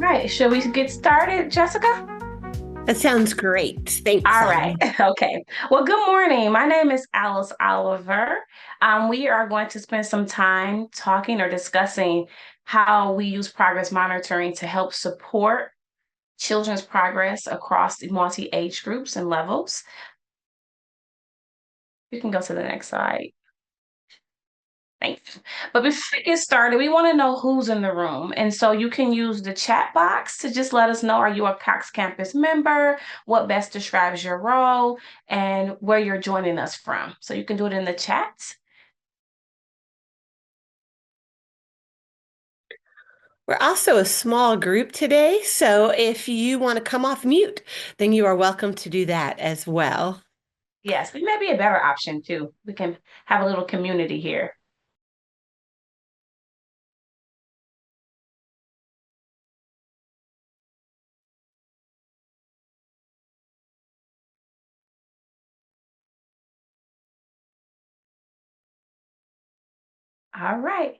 right, should we get started, Jessica? That sounds great. Thanks, All right, Ivy. okay. Well, good morning. My name is Alice Oliver. We are going to spend some time talking or discussing how we use progress monitoring to help support children's progress across the multi-age groups and levels. You can go to the next slide. Thanks. But before we get started, we want to know who's in the room. And so you can use the chat box to just let us know, are you a Cox Campus member? What best describes your role and where you're joining us from? So you can do it in the chat. We're also a small group today, so if you want to come off mute, then you are welcome to do that as well. Yes, it may be a better option too. We can have a little community here. All right.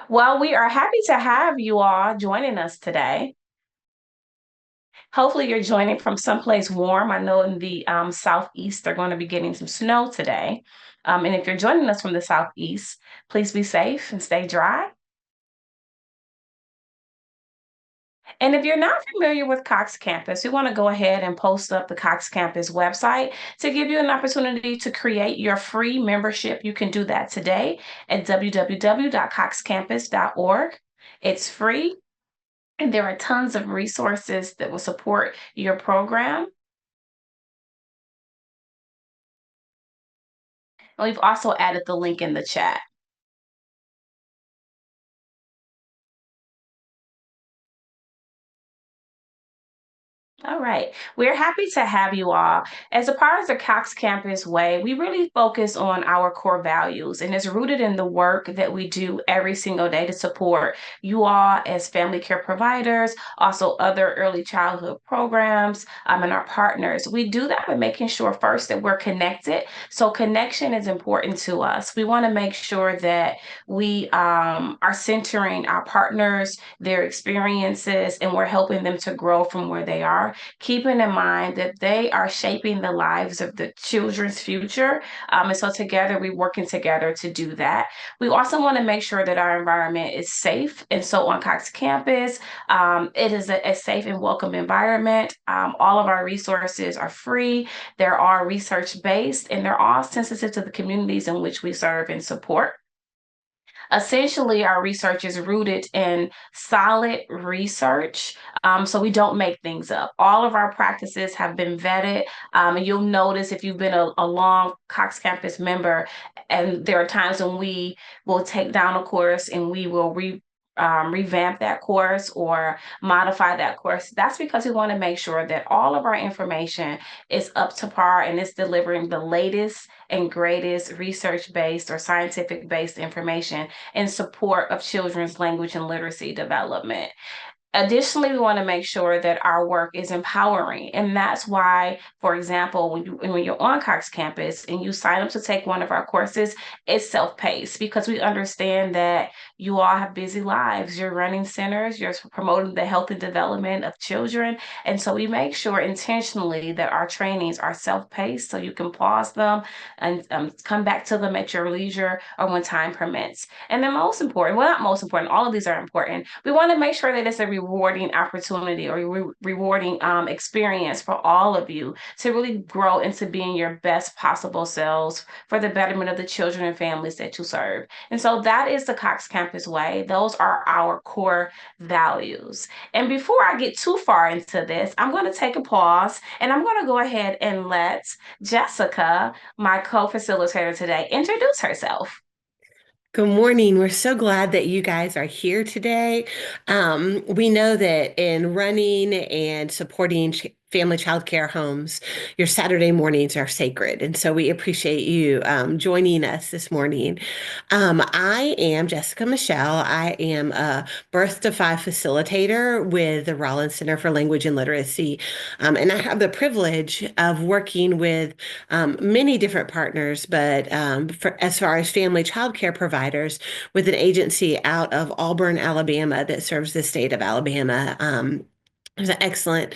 Well, we are happy to have you all joining us today. Hopefully, you're joining from someplace warm. I know in the southeast, they're going to be getting some snow today. And if you're joining us from the southeast, please be safe and stay dry. And if you're not familiar with Cox Campus, we want to go ahead and post up the Cox Campus website to give you an opportunity to create your free membership. You can do that today at www.coxcampus.org. It's free, and there are tons of resources that will support your program. And we've also added the link in the chat. All right. We're happy to have you all. As a part of the Cox Campus Way, we really focus on our core values, and it's rooted in the work that we do every single day to support you all as family care providers, also other early childhood programs, and our partners. We do that by making sure first that we're connected. So connection is important to us. We want to make sure that we are centering our partners, their experiences, and we're helping them to grow from where they are, keeping in mind that they are shaping the lives of the children's future. And so together, we're working together to do that. We also want to make sure that our environment is safe. And so on Cox campus, it is a safe and welcome environment. All of our resources are free. They're all research-based, and they're all sensitive to the communities in which we serve and support. Essentially, our research is rooted in solid research. So we don't make things up. All of our practices have been vetted. And you'll notice if you've been a long Cox Campus member, and there are times when we will take down a course and we will revamp that course or modify that course. That's because we want to make sure that all of our information is up to par and it's delivering the latest and greatest research-based or scientific-based information in support of children's language and literacy development. Additionally, we want to make sure that our work is empowering. And that's why, for example, when you're on Cox campus and you sign up to take one of our courses, it's self-paced because we understand that you all have busy lives. You're running centers, you're promoting the health and development of children. And so we make sure intentionally that our trainings are self-paced so you can pause them and come back to them at your leisure or when time permits. And then most important, well, not most important, all of these are important. We want to make sure that it's a rewarding opportunity or rewarding experience for all of you to really grow into being your best possible selves for the betterment of the children and families that you serve. And so that is the Cox Campus Way. Those are our core values. And before I get too far into this, I'm going to take a pause and I'm going to go ahead and let Jessica, my co-facilitator today, introduce herself. Good morning. We're so glad that you guys are here today. We know that in running and supporting family childcare homes, your Saturday mornings are sacred. And so we appreciate you joining us this morning. I am Jessica Michelle. I am a Birth to Five facilitator with the Rollins Center for Language and Literacy. And I have the privilege of working with many different partners, but as far as family childcare providers, with an agency out of Auburn, Alabama, that serves the state of Alabama. It's an excellent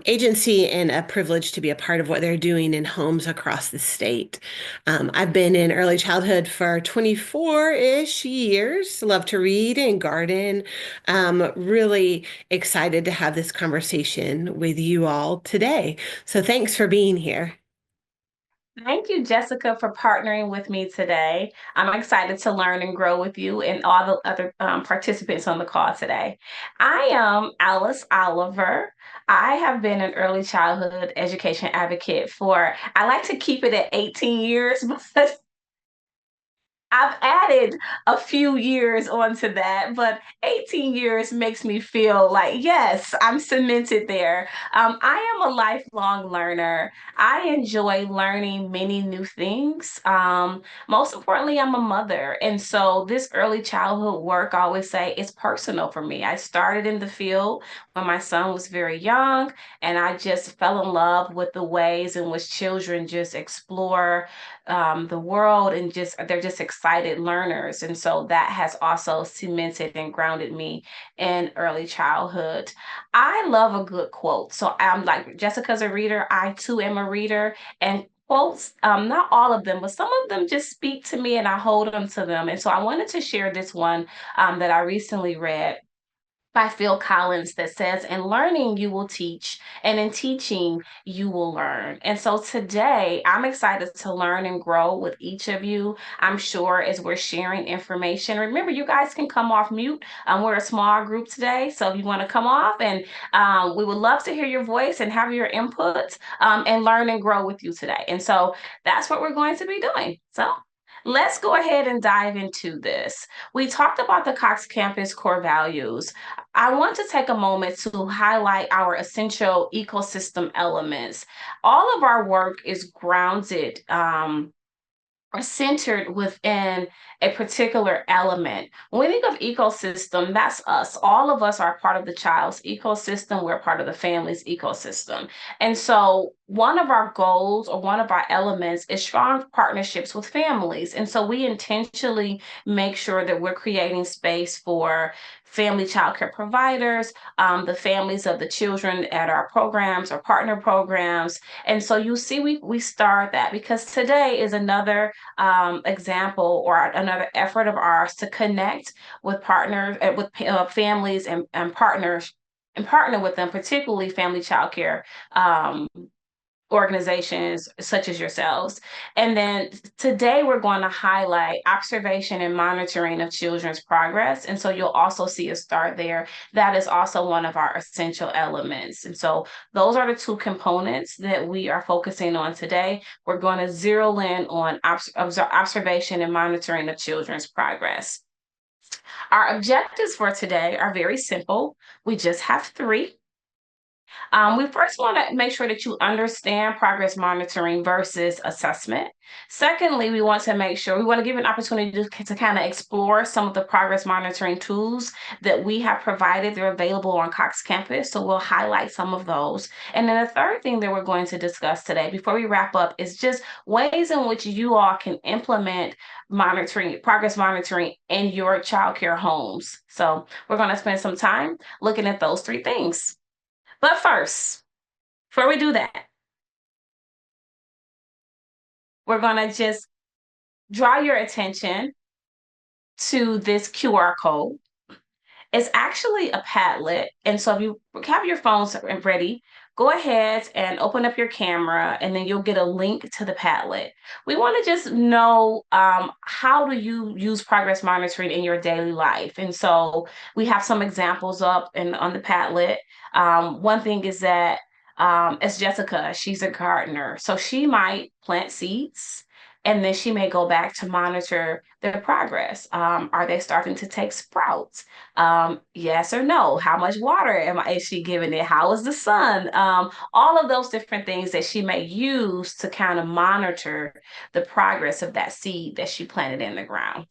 agency and a privilege to be a part of what they're doing in homes across the state. I've been in early childhood for 24-ish years. Love to read and garden. Really excited to have this conversation with you all today. So thanks for being here. Thank you, Jessica, for partnering with me today. I'm excited to learn and grow with you and all the other participants on the call today. I am Alice Oliver. I have been an early childhood education advocate for, I like to keep it at 18 years because I've added a few years onto that, but 18 years makes me feel like, yes, I'm cemented there. I am a lifelong learner. I enjoy learning many new things. Most importantly, I'm a mother. And so this early childhood work, I always say, is personal for me. I started in the field when my son was very young, and I just fell in love with the ways in which children just explore the world and just they're just excited learners. And so that has also cemented and grounded me in early childhood. I love a good quote. So I'm like Jessica's a reader. I too am a reader. And quotes, not all of them, but some of them just speak to me and I hold on to them. And so I wanted to share this one that I recently read by Phil Collins that says, "In learning, you will teach, and in teaching, you will learn." And so today, I'm excited to learn and grow with each of you. I'm sure as we're sharing information, remember, you guys can come off mute. We're a small group today, so if you want to come off, and we would love to hear your voice and have your input and learn and grow with you today. And so that's what we're going to be doing. So let's go ahead and dive into this. We talked about the Cox Campus core values. I want to take a moment to highlight our essential ecosystem elements. All of our work is grounded are centered within a particular element. When we think of ecosystem, that's us. All of us are part of the child's ecosystem. We're part of the family's ecosystem. And so one of our goals or one of our elements is strong partnerships with families. And so we intentionally make sure that we're creating space for family childcare providers, the families of the children at our programs or partner programs. And so you see, we start that because today is another example or another effort of ours to connect with partners, with families and partners and partner with them, particularly family childcare organizations such as yourselves. And then today we're going to highlight observation and monitoring of children's progress. And so you'll also see a start there. That is also one of our essential elements. And so those are the two components that we are focusing on today. We're going to zero in on observation and monitoring of children's progress. Our objectives for today are very simple. We just have three. We first want to make sure that you understand progress monitoring versus assessment. Secondly, we want to make sure we want to give an opportunity to kind of explore some of the progress monitoring tools that we have provided. They're available on Cox Campus, so we'll highlight some of those. And then the third thing that we're going to discuss today before we wrap up is just ways in which you all can implement progress monitoring in your childcare homes. So we're going to spend some time looking at those three things. But first, before we do that, we're going to just draw your attention to this QR code. It's actually a Padlet. And so if you have your phones ready, go ahead and open up your camera, and then you'll get a link to the Padlet. We want to just know how do you use progress monitoring in your daily life. And so we have some examples up on the Padlet. One thing is that as Jessica, she's a gardener. So she might plant seeds And then she may go back to monitor their progress. Are they starting to take sprouts? Yes or no? How much water is she giving it? How is the sun? All of those different things that she may use to kind of monitor the progress of that seed that she planted in the ground.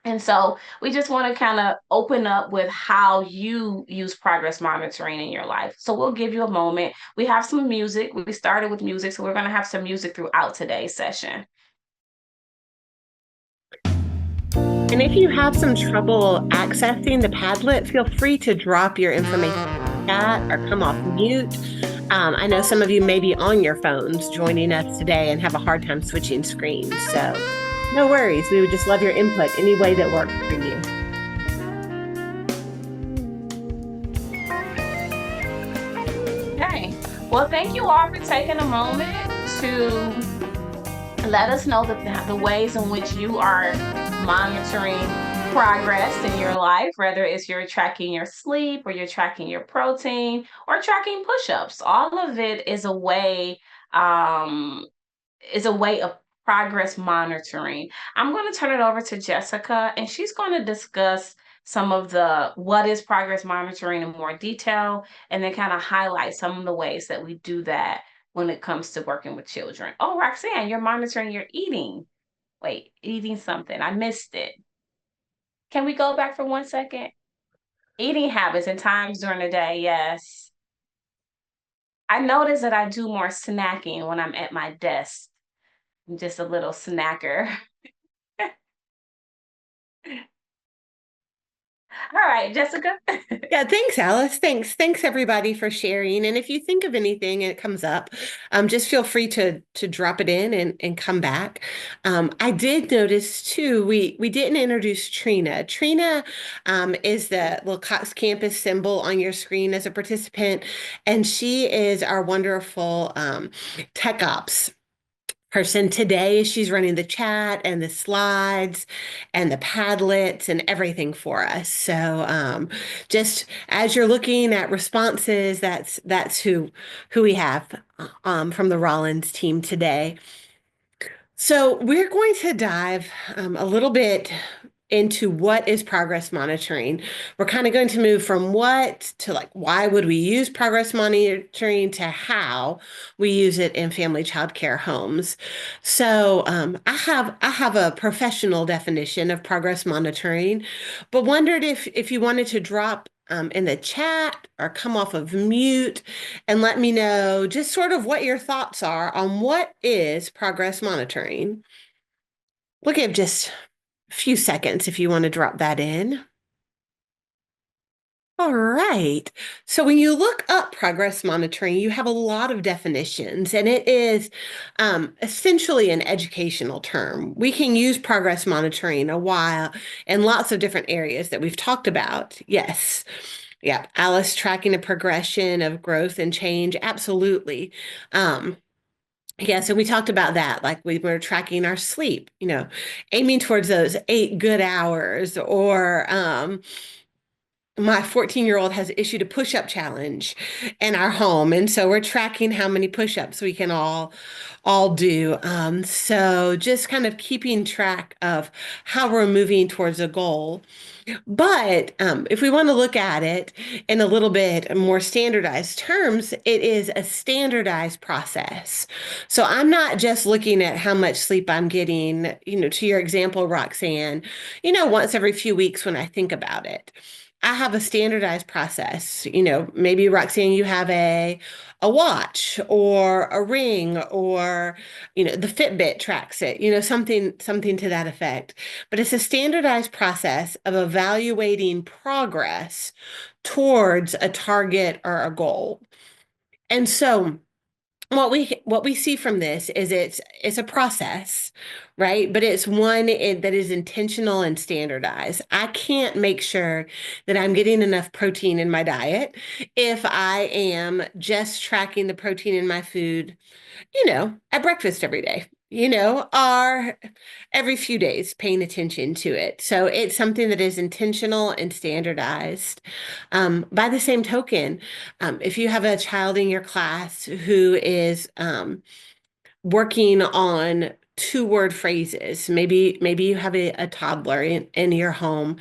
And so we just want to kind of open up with how you use progress monitoring in your life. So we'll give you a moment. We have some music. We started with music, so we're going to have some music throughout today's session. And if you have some trouble accessing the Padlet, feel free to drop your information in the chat or come off mute. I know some of you may be on your phones joining us today and have a hard time switching screens. So no worries. We would just love your input any way that works for you. Okay. Well, thank you all for taking a moment to let us know the ways in which you are monitoring progress in your life, whether it's you're tracking your sleep or you're tracking your protein or tracking push-ups. All of it um, is a way of progress monitoring. I'm going to turn it over to Jessica, and she's going to discuss some of the what is progress monitoring in more detail, and then kind of highlight some of the ways that we do that when it comes to working with children. Oh, Roxanne, you're monitoring your eating. Wait, eating something. I missed it. Can we go back for 1 second? Eating habits and times during the day. Yes. I notice that I do more snacking when I'm at my desk. I'm just a little snacker. All right, Jessica. Yeah, thanks, Alice. Thanks everybody for sharing. And if you think of anything and it comes up, just feel free to drop it in and come back. I did notice too, we didn't introduce Trina. Trina is the little Cox Campus symbol on your screen as a participant, and she is our wonderful tech ops person today. She's running the chat and the slides and the Padlets and everything for us. So just as you're looking at responses, that's who we have from the Rollins team today. So we're going to dive a little bit into what is progress monitoring. We're kind of going to move from what to like why would we use progress monitoring to how we use it in family child care homes. So I have a professional definition of progress monitoring, but wondered if you wanted to drop in the chat or come off of mute and let me know just sort of what your thoughts are on what is progress monitoring. We'll give just a few seconds if you want to drop that in. All right. So when you look up progress monitoring, you have a lot of definitions, and it is essentially an educational term. We can use progress monitoring a while in lots of different areas that we've talked about. Yes. Yeah. Alice tracking a progression of growth and change. Absolutely. Yeah, so we talked about that, like we were tracking our sleep, aiming towards those 8 good hours, or my 14-year-old has issued a push-up challenge in our home, and so we're tracking how many push-ups we can all do. So just kind of keeping track of how we're moving towards a goal. But if we want to look at it in a little bit more standardized terms, it is a standardized process. So I'm not just looking at how much sleep I'm getting, to your example, Roxanne, once every few weeks when I think about it. I have a standardized process. Maybe Roxanne, you have a watch or a ring, or the Fitbit tracks it, something to that effect. But it's a standardized process of evaluating progress towards a target or a goal. And so what we see from this is it's a process, right? But it's one that is intentional and standardized. I can't make sure that I'm getting enough protein in my diet if I am just tracking the protein in my food, at breakfast every day, or every few days paying attention to it. So it's something that is intentional and standardized. By the same token, if you have a child in your class who is working on two-word phrases. Maybe you have a toddler in your home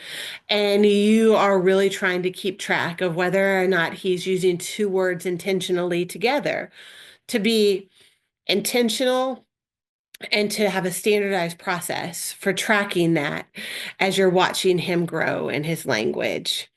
and you are really trying to keep track of whether or not he's using two words intentionally together. To be intentional and to have a standardized process for tracking that as you're watching him grow in his language.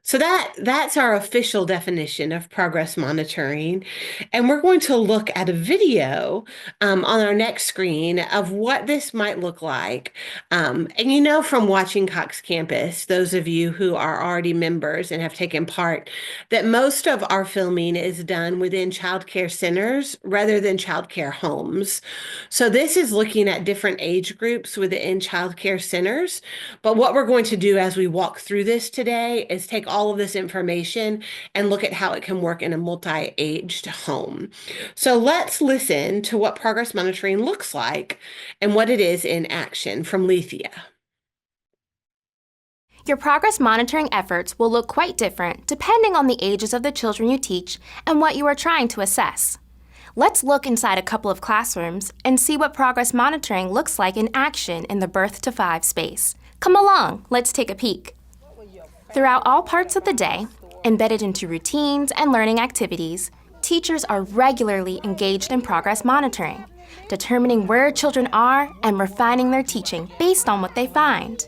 So that's our official definition of progress monitoring. And we're going to look at a video on our next screen of what this might look like. And you know from watching Cox Campus, those of you who are already members and have taken part, that most of our filming is done within childcare centers rather than childcare homes. So this is looking at different age groups within childcare centers. But what we're going to do as we walk through this today is take all of this information and look at how it can work in a multi-aged home. So let's listen to what progress monitoring looks like and what it is in action from Lethea. Your progress monitoring efforts will look quite different depending on the ages of the children you teach and what you are trying to assess. Let's look inside a couple of classrooms and see what progress monitoring looks like in action in the birth to 5 space. Come along, let's take a peek. Throughout all parts of the day, embedded into routines and learning activities, teachers are regularly engaged in progress monitoring, determining where children are and refining their teaching based on what they find.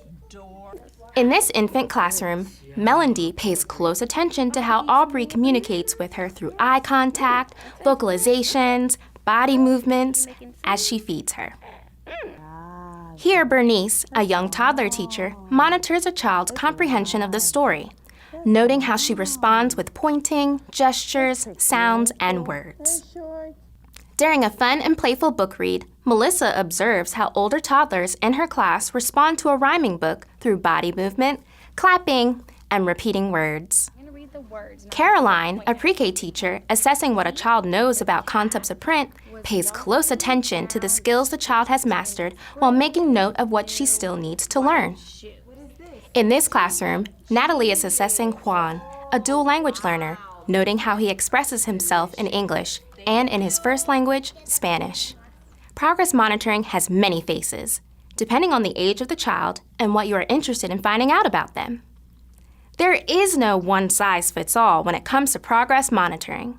In this infant classroom, Melody pays close attention to how Aubrey communicates with her through eye contact, vocalizations, body movements as she feeds her. Here, Bernice, a young toddler teacher, monitors a child's comprehension of the story, noting how she responds with pointing, gestures, sounds, and words. During a fun and playful book read, Melissa observes how older toddlers in her class respond to a rhyming book through body movement, clapping, and repeating words. Caroline, a pre-K teacher, assessing what a child knows about concepts of print, pays close attention to the skills the child has mastered while making note of what she still needs to learn. In this classroom, Natalie is assessing Juan, a dual language learner, noting how he expresses himself in English and in his first language, Spanish. Progress monitoring has many faces, depending on the age of the child and what you are interested in finding out about them. There is no one-size-fits-all when it comes to progress monitoring.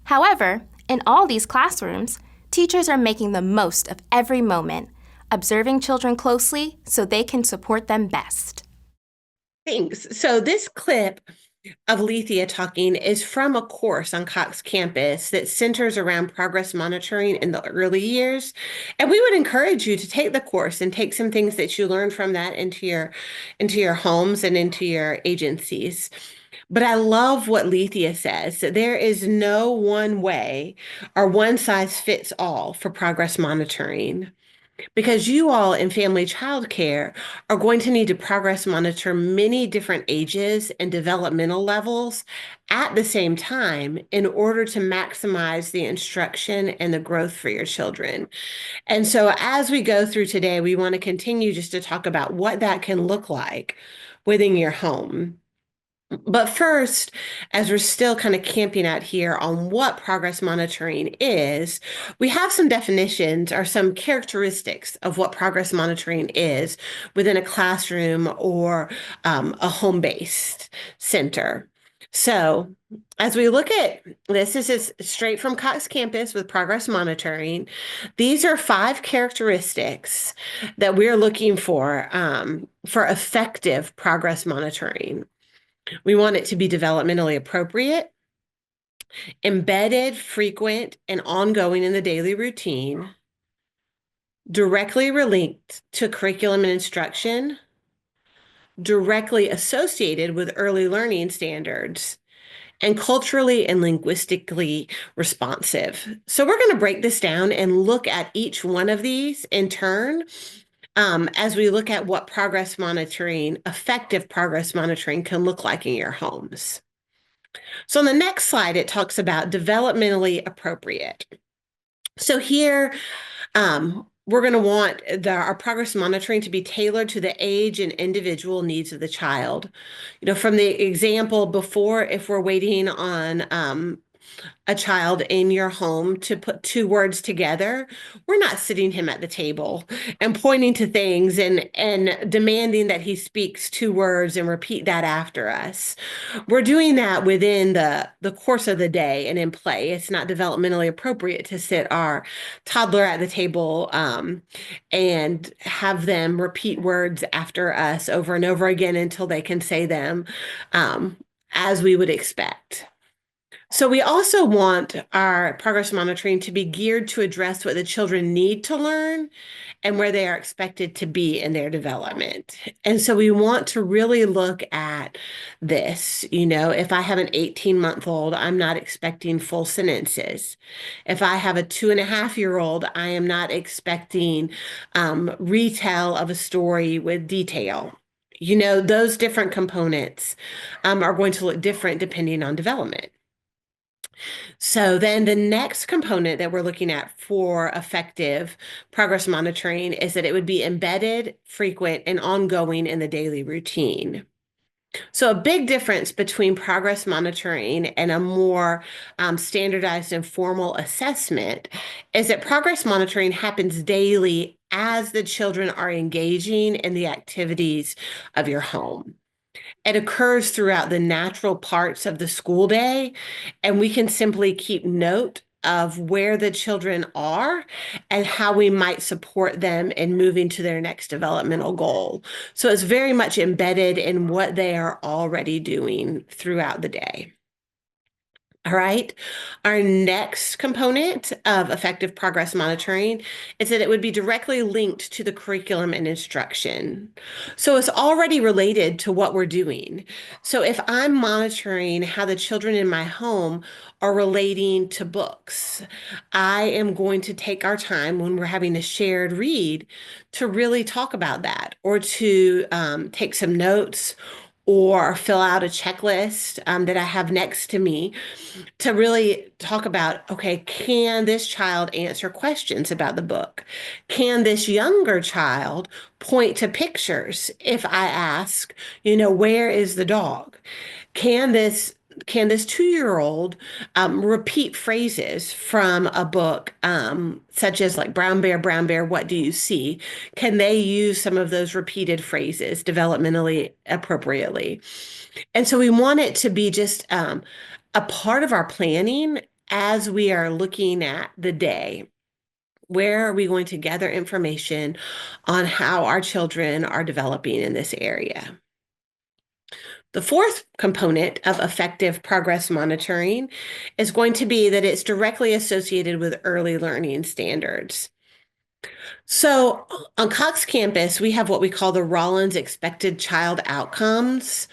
However, in all these classrooms, teachers are making the most of every moment, observing children closely so they can support them best. Thanks. So this clip of Lethea talking is from a course on Cox Campus that centers around progress monitoring in the early years. And we would encourage you to take the course and take some things that you learn from that into your homes and into your agencies. But I love what Lethea says, that there is no one way or one size fits all for progress monitoring. Because you all in family childcare are going to need to progress monitor many different ages and developmental levels at the same time in order to maximize the instruction and the growth for your children. And so as we go through today, we want to continue just to talk about what that can look like within your home. But first, as we're still kind of camping out here on what progress monitoring is, we have some definitions or some characteristics of what progress monitoring is within a classroom or a home-based center. So as we look at this is straight from Cox Campus with progress monitoring. These are 5 characteristics that we're looking for effective progress monitoring. We want it to be developmentally appropriate, embedded, frequent, and ongoing in the daily routine, directly linked to curriculum and instruction, directly associated with early learning standards, and culturally and linguistically responsive. So we're going to break this down and look at each one of these in turn. As we look at what progress monitoring, effective progress monitoring can look like in your homes. So on the next slide, it talks about developmentally appropriate. So here, we're going to want our progress monitoring to be tailored to the age and individual needs of the child. You know, from the example before, if we're waiting on a child in your home to put two words together, we're not sitting him at the table and pointing to things and demanding that he speaks two words and repeat that after us. We're doing that within the course of the day and in play. It's not developmentally appropriate to sit our toddler at the table and have them repeat words after us over and over again until they can say them as we would expect. So we also want our progress monitoring to be geared to address what the children need to learn and where they are expected to be in their development. And so we want to really look at this. If I have an 18-month-old, I'm not expecting full sentences. If I have a 2.5-year-old, I am not expecting retell of a story with detail. Those different components are going to look different depending on development. So then the next component that we're looking at for effective progress monitoring is that it would be embedded, frequent, and ongoing in the daily routine. So a big difference between progress monitoring and a more standardized and formal assessment is that progress monitoring happens daily as the children are engaging in the activities of your home. It occurs throughout the natural parts of the school day, and we can simply keep note of where the children are and how we might support them in moving to their next developmental goal. So it's very much embedded in what they are already doing throughout the day. All right. Our next component of effective progress monitoring is that it would be directly linked to the curriculum and instruction. So it's already related to what we're doing. So if I'm monitoring how the children in my home are relating to books, I am going to take our time when we're having a shared read to really talk about that, or to take some notes or fill out a checklist that I have next to me to really talk about, okay, can this child answer questions about the book? Can this younger child point to pictures if I ask, where is the dog? Can this 2-year-old repeat phrases from a book, such as like brown bear, what do you see? Can they use some of those repeated phrases developmentally appropriately? And so we want it to be just a part of our planning as we are looking at the day. Where are we going to gather information on how our children are developing in this area? The fourth component of effective progress monitoring is going to be that it's directly associated with early learning standards. So on Cox campus, we have what we call the Rollins Expected Child Outcomes.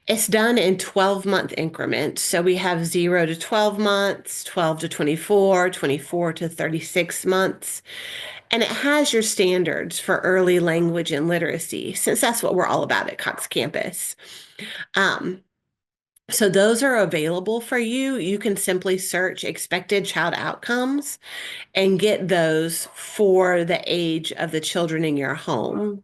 It's done in 12-month increments. So we have 0 to 12 months, 12 to 24, 24 to 36 months. And it has your standards for early language and literacy, since that's what we're all about at Cox campus. So those are available for you. You can simply search expected child outcomes and get those for the age of the children in your home.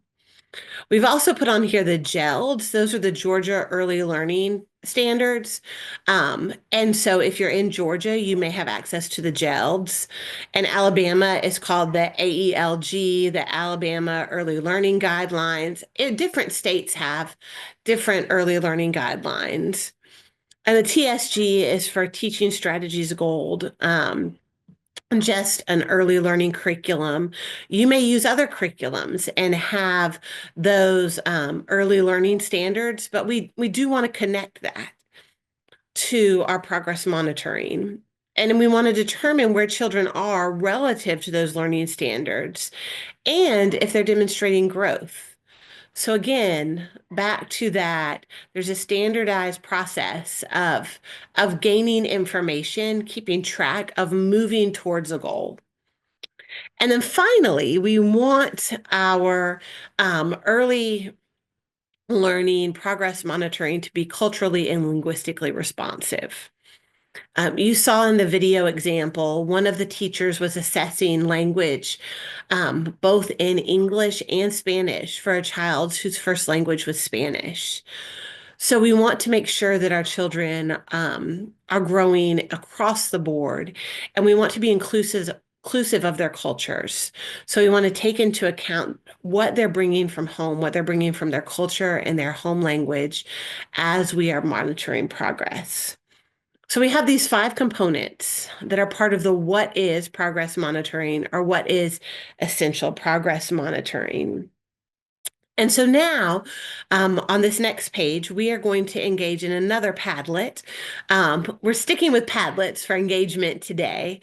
We've also put on here the GELDS. Those are the Georgia Early Learning Standards. And so if you're in Georgia, you may have access to the GELDS. And Alabama is called the AELG, the Alabama Early Learning Guidelines. Different states have different early learning guidelines. And the TSG is for Teaching Strategies Gold. Just an early learning curriculum. You may use other curriculums and have those early learning standards, but we do want to connect that to our progress monitoring. And we want to determine where children are relative to those learning standards and if they're demonstrating growth. So again, back to that, there's a standardized process of gaining information, keeping track of moving towards a goal. And then finally, we want our early learning progress monitoring to be culturally and linguistically responsive. You saw in the video example, one of the teachers was assessing language, both in English and Spanish for a child whose first language was Spanish. So we want to make sure that our children are growing across the board, and we want to be inclusive of their cultures. So we want to take into account what they're bringing from home, what they're bringing from their culture and their home language as we are monitoring progress. So we have these 5 components that are part of the what is progress monitoring, or what is essential progress monitoring. And so now, on this next page, we are going to engage in another Padlet. We're sticking with Padlets for engagement today.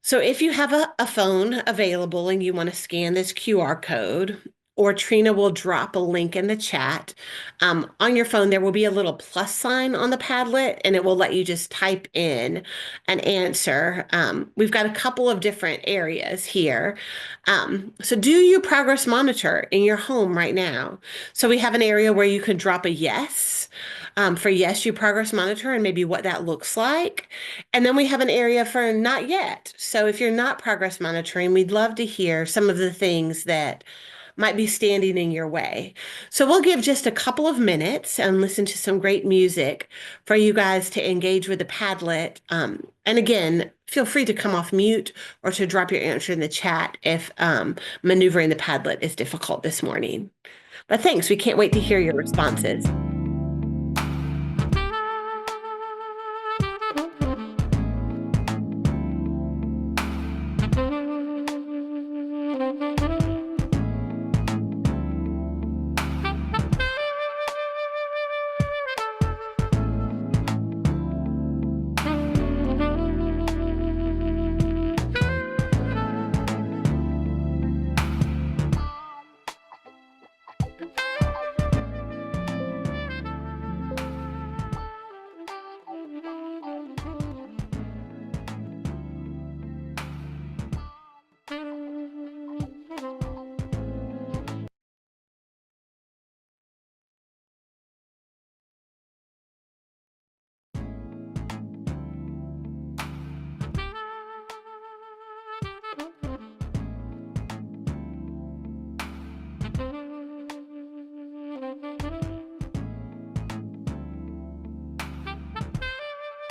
So if you have a phone available and you want to scan this QR code, or Trina will drop a link in the chat. On your phone, there will be a little plus sign on the Padlet, and it will let you just type in an answer. We've got a couple of different areas here. So do you progress monitor in your home right now? So we have an area where you can drop a yes. For yes, you progress monitor, and maybe what that looks like. And then we have an area for not yet. So if you're not progress monitoring, we'd love to hear some of the things that might be standing in your way. So we'll give just a couple of minutes and listen to some great music for you guys to engage with the Padlet. And again, feel free to come off mute or to drop your answer in the chat if maneuvering the Padlet is difficult this morning. But thanks, we can't wait to hear your responses.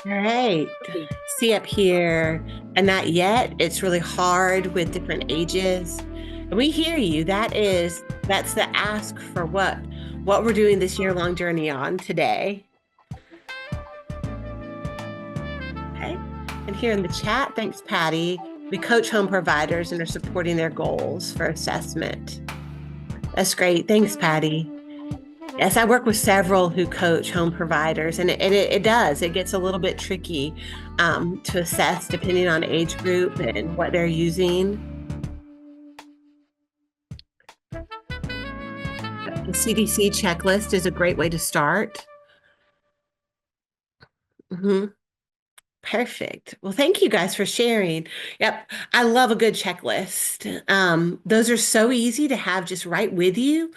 All right. See up here, and not yet. It's really hard with different ages. And we hear you. That's the ask for what we're doing this year-long journey on today. Okay. And here in the chat, thanks, Patty. We coach home providers and are supporting their goals for assessment. That's great. Thanks, Patty. Yes, I work with several who coach home providers, and it does. It gets a little bit tricky to assess depending on age group and what they're using. The CDC checklist is a great way to start. Perfect. Well, thank you guys for sharing. Yep, I love a good checklist. Those are so easy to have just right with you,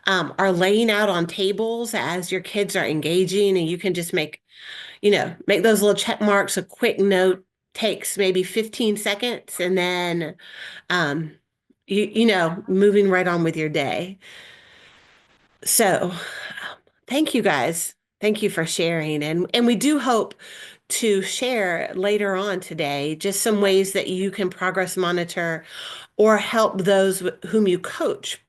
are laying out on tables as your kids are engaging, and you can just make those little check marks. A quick note takes maybe 15 seconds, and then, moving right on with your day. So thank you guys. Thank you for sharing. And we do hope to share later on today just some ways that you can progress monitor or help those whom you coach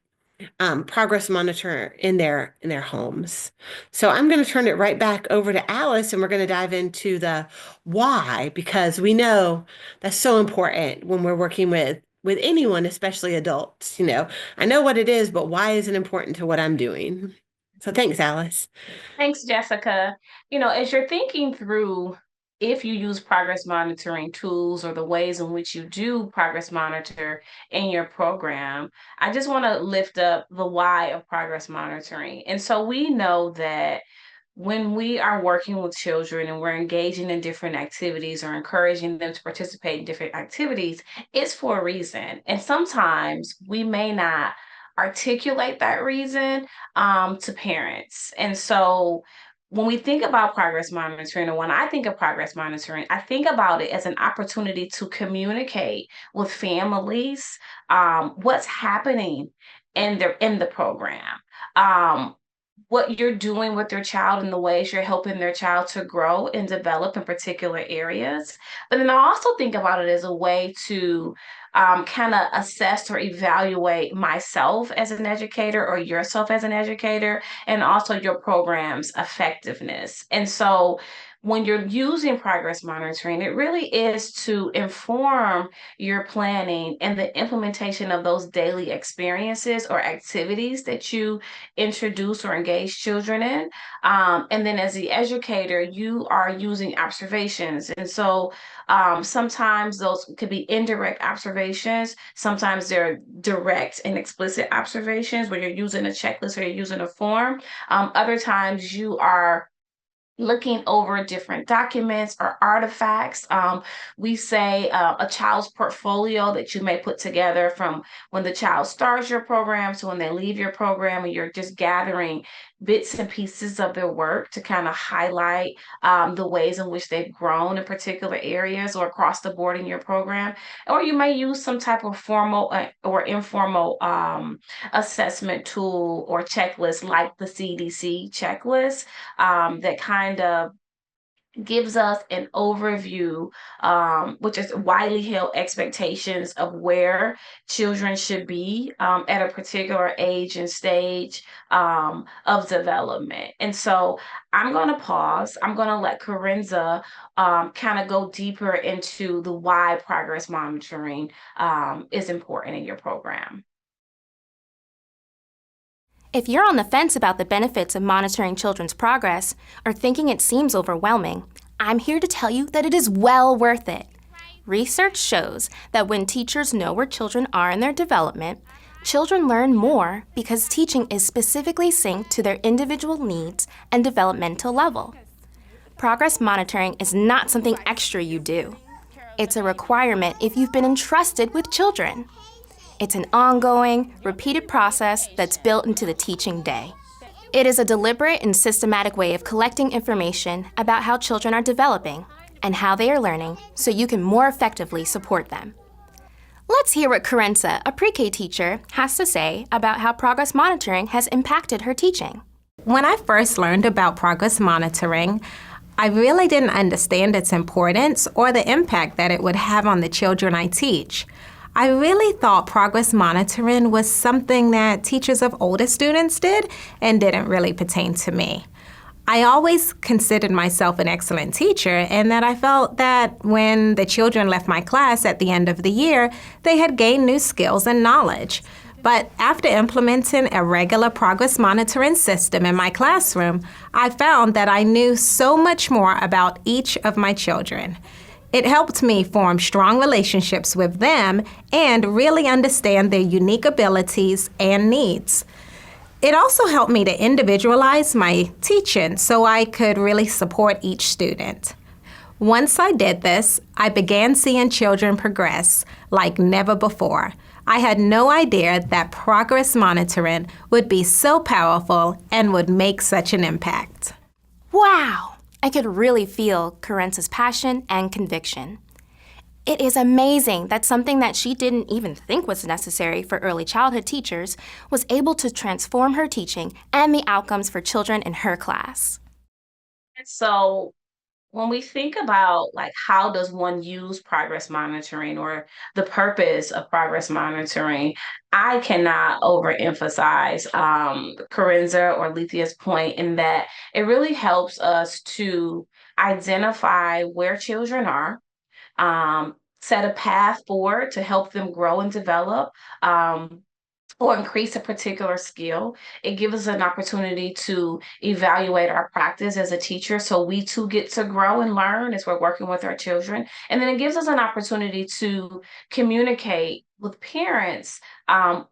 progress monitor in their homes. So I'm going to turn it right back over to Alice, and we're going to dive into the why, because we know that's so important when we're working with anyone, especially adults. I know what it is, but why is it important to what I'm doing? So thanks, Alice. Thanks, Jessica. As you're thinking through if you use progress monitoring tools or the ways in which you do progress monitor in your program, I just want to lift up the why of progress monitoring. And so we know that when we are working with children and we're engaging in different activities or encouraging them to participate in different activities, it's for a reason. And sometimes we may not articulate that reason to parents. And so when we think about progress monitoring, or when I think of progress monitoring, I think about it as an opportunity to communicate with families what's happening in the program. what you're doing with your child and the ways you're helping their child to grow and develop in particular areas. But then I also think about it as a way to kind of assess or evaluate myself as an educator or yourself as an educator, and also your program's effectiveness. And so when you're using progress monitoring, it really is to inform your planning and the implementation of those daily experiences or activities that you introduce or engage children in. And then as the educator, you are using observations. And so sometimes those could be indirect observations. Sometimes they're direct and explicit observations where you're using a checklist or you're using a form. Other times you are looking over different documents or artifacts. We say a child's portfolio that you may put together from when the child starts your program to when they leave your program, and you're just gathering bits and pieces of their work to kind of highlight the ways in which they've grown in particular areas or across the board in your program. Or you may use some type of formal or informal assessment tool or checklist like the CDC checklist that kind of gives us an overview, which is widely held expectations of where children should be at a particular age and stage of development. And so I'm going to pause. I'm going to let Corinza kind of go deeper into the why progress monitoring is important in your program. If you're on the fence about the benefits of monitoring children's progress or thinking it seems overwhelming, I'm here to tell you that it is well worth it. Research shows that when teachers know where children are in their development, children learn more because teaching is specifically synced to their individual needs and developmental level. Progress monitoring is not something extra you do. It's a requirement if you've been entrusted with children. It's an ongoing, repeated process that's built into the teaching day. It is a deliberate and systematic way of collecting information about how children are developing and how they are learning so you can more effectively support them. Let's hear what Corinza, a pre-K teacher, has to say about how progress monitoring has impacted her teaching. When I first learned about progress monitoring, I really didn't understand its importance or the impact that it would have on the children I teach. I really thought progress monitoring was something that teachers of older students did and didn't really pertain to me. I always considered myself an excellent teacher, and that I felt that when the children left my class at the end of the year, they had gained new skills and knowledge. But after implementing a regular progress monitoring system in my classroom, I found that I knew so much more about each of my children. It helped me form strong relationships with them and really understand their unique abilities and needs. It also helped me to individualize my teaching so I could really support each student. Once I did this, I began seeing children progress like never before. I had no idea that progress monitoring would be so powerful and would make such an impact. Wow! I could really feel Corinza's passion and conviction. It is amazing that something that she didn't even think was necessary for early childhood teachers was able to transform her teaching and the outcomes for children in her class. So when we think about like how does one use progress monitoring or the purpose of progress monitoring, I cannot overemphasize Corinza or Lethia's point in that it really helps us to identify where children are, set a path forward to help them grow and develop. Or increase a particular skill. It gives us an opportunity to evaluate our practice as a teacher so we too get to grow and learn as we're working with our children. And then it gives us an opportunity to communicate with parents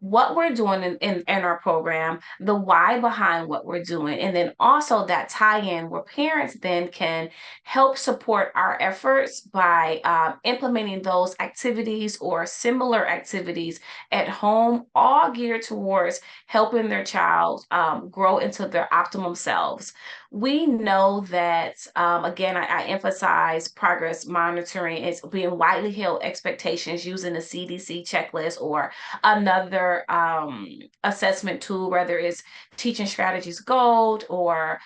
what we're doing in our program, the why behind what we're doing, and then also that tie-in where parents then can help support our efforts by implementing those activities or similar activities at home, all geared towards helping their child grow into their optimum selves. We know that, again, I emphasize progress monitoring as being widely held expectations using the CDC checklist or another assessment tool, whether it's Teaching Strategies Gold or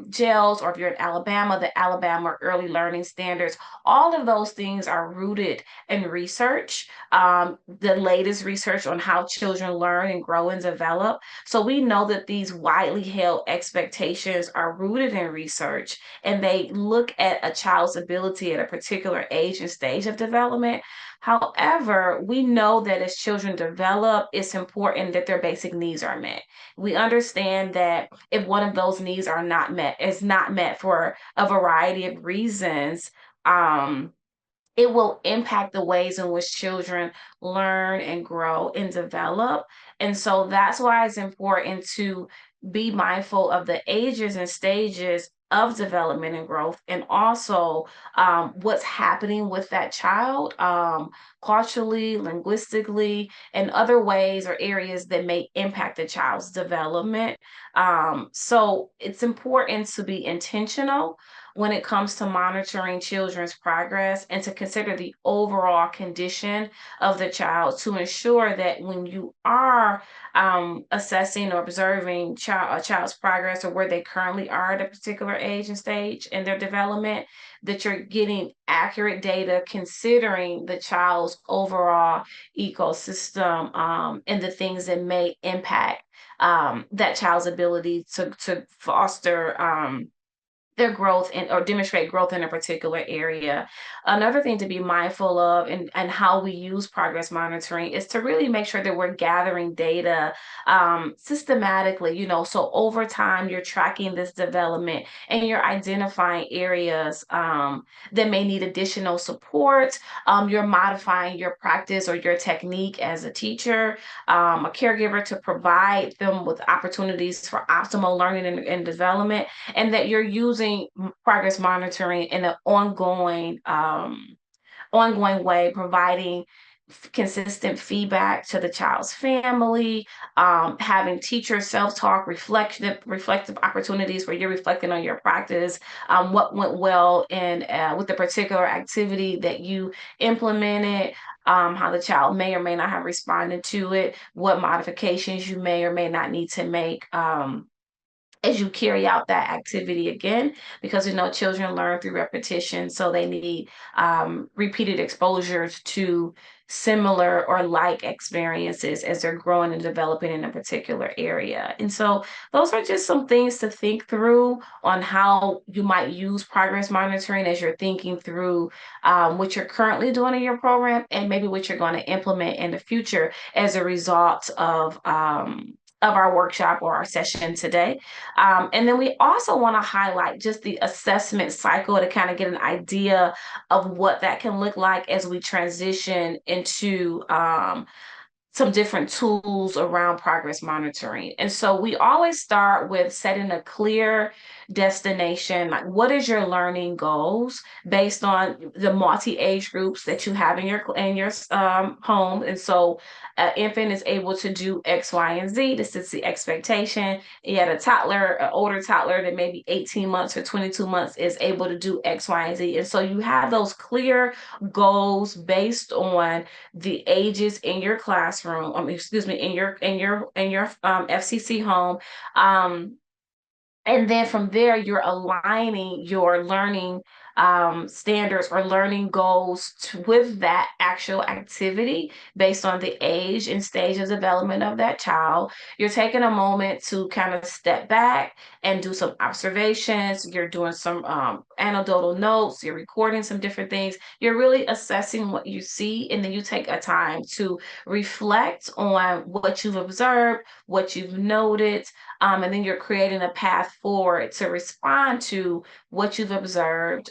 GELS, or if you're in Alabama, the Alabama Early Learning Standards. All of those things are rooted in research, the latest research on how children learn and grow and develop. So we know that these widely held expectations are rooted in research, and they look at a child's ability at a particular age and stage of development. However, we know that as children develop, it's important that their basic needs are met. We understand that if one of those needs are not met, is not met for a variety of reasons, it will impact the ways in which children learn and grow and develop. And so that's why it's important to be mindful of the ages and stages of development and growth, and also what's happening with that child, culturally, linguistically, and other ways or areas that may impact the child's development. So it's important to be intentional when it comes to monitoring children's progress, and to consider the overall condition of the child, to ensure that when you are assessing or observing a child's progress, or where they currently are at a particular age and stage in their development, that you're getting accurate data considering the child's overall ecosystem, and the things that may impact that child's ability to foster their growth or demonstrate growth in a particular area. Another thing to be mindful of, and how we use progress monitoring, is to really make sure that we're gathering data systematically. So over time, you're tracking this development, and you're identifying areas that may need additional support. You're modifying your practice or your technique as a teacher, a caregiver, to provide them with opportunities for optimal learning and development, and that you're using progress monitoring in an ongoing way, providing consistent feedback to the child's family, having teachers self-talk, reflective opportunities where you're reflecting on your practice, what went well in with the particular activity that you implemented, how the child may or may not have responded to it, what modifications you may or may not need to make as you carry out that activity again, because children learn through repetition, so they need repeated exposures to similar or like experiences as they're growing and developing in a particular area. And so those are just some things to think through on how you might use progress monitoring as you're thinking through what you're currently doing in your program, and maybe what you're going to implement in the future as a result of our workshop or our session today. And then we also want to highlight just the assessment cycle to kind of get an idea of what that can look like as we transition into some different tools around progress monitoring. And so we always start with setting a clear destination, like what is your learning goals based on the multi-age groups that you have in your home. And so an infant is able to do X, Y, and Z. This is the expectation. You had a toddler, an older toddler that maybe 18 months or 22 months is able to do X, Y, and Z. And so you have those clear goals based on the ages in your classroom, in your FCC home. And then from there, you're aligning your learning standards or learning goals with that actual activity based on the age and stage of development of that child. You're taking a moment to kind of step back and do some observations. You're doing some anecdotal notes. You're recording some different things. You're really assessing what you see, and then you take a time to reflect on what you've observed, what you've noted, and then you're creating a path forward to respond to what you've observed,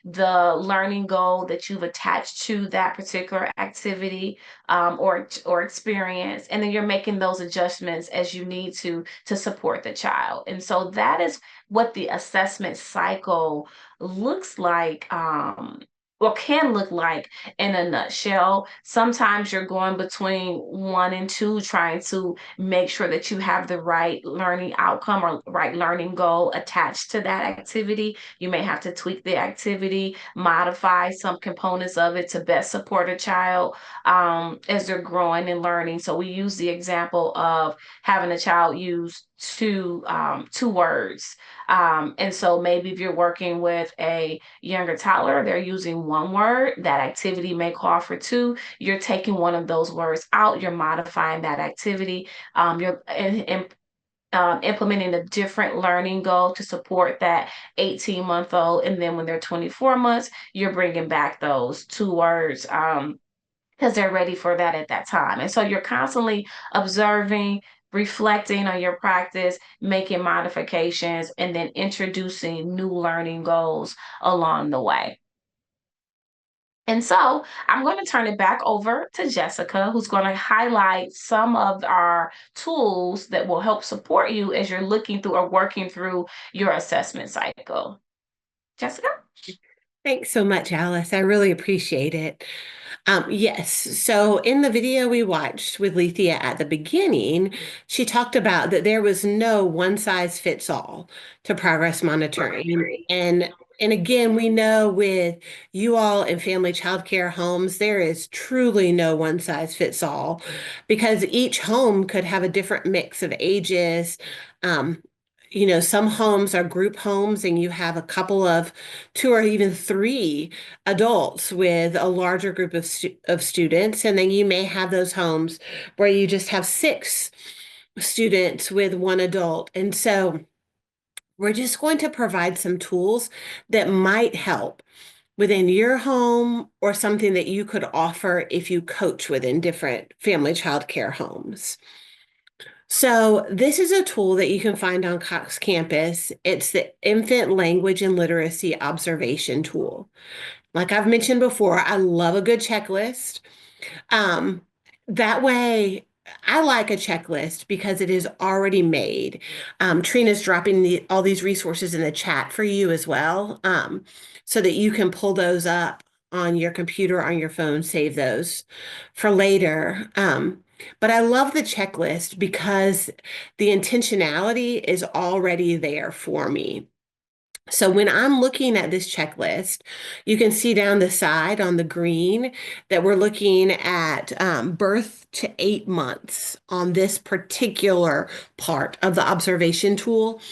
the learning goal that you've attached to that particular activity or experience, and then you're making those adjustments as you need to support the child. And so that is what the assessment cycle looks like can look like in a nutshell. Sometimes you're going between 1 and 2, trying to make sure that you have the right learning outcome or right learning goal attached to that activity. You may have to tweak the activity, modify some components of it to best support a child as they're growing and learning. So we use the example of having a child use two words. And so maybe if you're working with a younger toddler, they're using one word, that activity may call for two. You're taking one of those words out, you're modifying that activity, you're implementing a different learning goal to support that 18-month-old. And then when they're 24 months, you're bringing back those two words. Because they're ready for that at that time. And so you're constantly observing, reflecting on your practice, making modifications, and then introducing new learning goals along the way. And so I'm going to turn it back over to Jessica, who's going to highlight some of our tools that will help support you as you're looking through or working through your assessment cycle. Jessica? Thanks so much, Alice. I really appreciate it. Yes, so in the video we watched with Lethea at the beginning, she talked about that there was no one size fits all to progress monitoring. And again, we know with you all in family child care homes, there is truly no one size fits all because each home could have a different mix of ages. Some homes are group homes and you have a couple of 2 or even 3 adults with a larger group of students. And then you may have those homes where you just have 6 students with 1 adult. And so we're just going to provide some tools that might help within your home or something that you could offer if you coach within different family child care homes. So this is a tool that you can find on Cox Campus. It's the Infant Language and Literacy Observation Tool. Like I've mentioned before, I love a good checklist. That way, I like a checklist because it is already made. Trina's dropping all these resources in the chat for you as well, so that you can pull those up on your computer, on your phone, save those for later. But I love the checklist because the intentionality is already there for me. So when I'm looking at this checklist, you can see down the side on the green that we're looking at birth to 8 months on this particular part of the observation tool.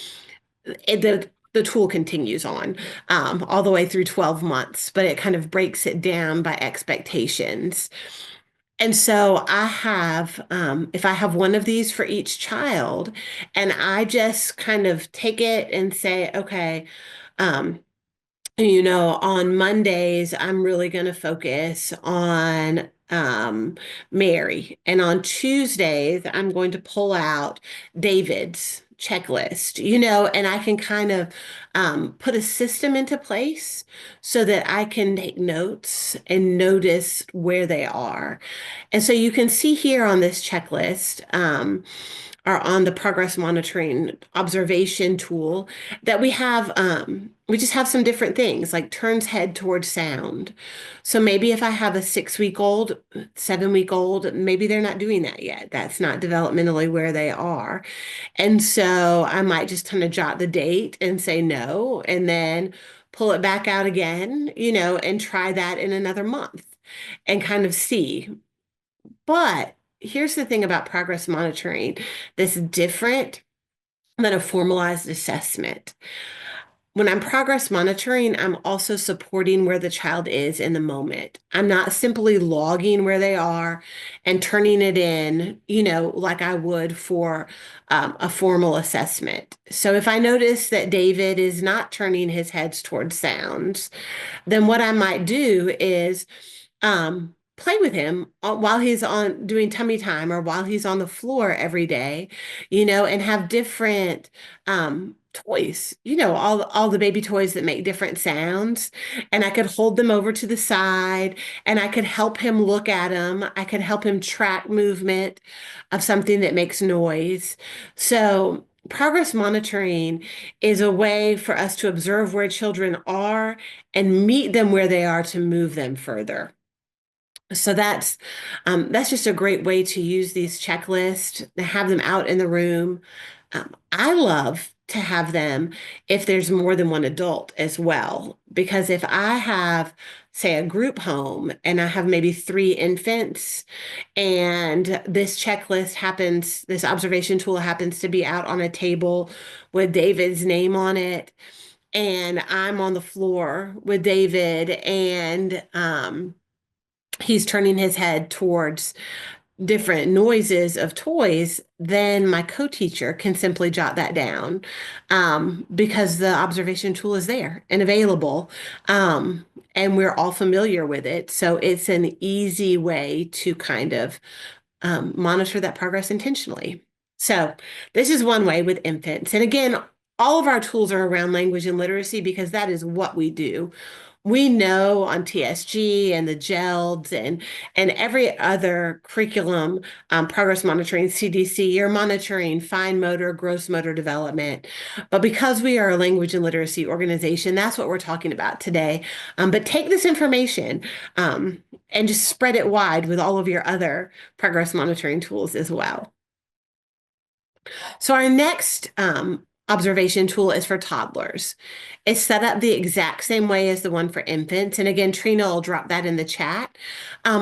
The tool continues on all the way through 12 months, but it kind of breaks it down by expectations. And so I have, if I have one of these for each child, and I just kind of take it and say, okay, on Mondays, I'm really going to focus on Mary. And on Tuesdays, I'm going to pull out David's checklist, and I can kind of put a system into place so that I can take notes and notice where they are. And so you can see here on this checklist, or on the progress monitoring observation tool that we just have some different things like turns head towards sound. So maybe if I have a 6-week-old, 7-week-old, maybe they're not doing that yet. That's not developmentally where they are. And so I might just kind of jot the date and say no, and then pull it back out again, and try that in another month and kind of see. But here's the thing about progress monitoring that's different than a formalized assessment. When I'm progress monitoring, I'm also supporting where the child is in the moment. I'm not simply logging where they are and turning it in, like I would for a formal assessment. So if I notice that David is not turning his heads towards sounds, then what I might do is play with him while he's on doing tummy time or while he's on the floor every day, and have different toys, all the baby toys that make different sounds. And I could hold them over to the side and I could help him look at them. I could help him track movement of something that makes noise. So progress monitoring is a way for us to observe where children are and meet them where they are to move them further. So that's just a great way to use these checklists, to have them out in the room. I love to have them if there's more than one adult as well, because if I have, say, a group home and I have maybe 3 infants, and this observation tool happens to be out on a table with David's name on it, and I'm on the floor with David, and he's turning his head towards different noises of toys, then my co-teacher can simply jot that down, because the observation tool is there and available, and we're all familiar with it. So it's an easy way to kind of monitor that progress intentionally. So this is one way with infants. And again, all of our tools are around language and literacy because that is what we do. We know on TSG and the GELDS and every other curriculum, progress monitoring, CDC, you're monitoring fine motor, gross motor development. But because we are a language and literacy organization, that's what we're talking about today. But take this information and just spread it wide with all of your other progress monitoring tools as well. So our next observation tool is for toddlers. It's set up the exact same way as the one for infants. And again, Trina will drop that in the chat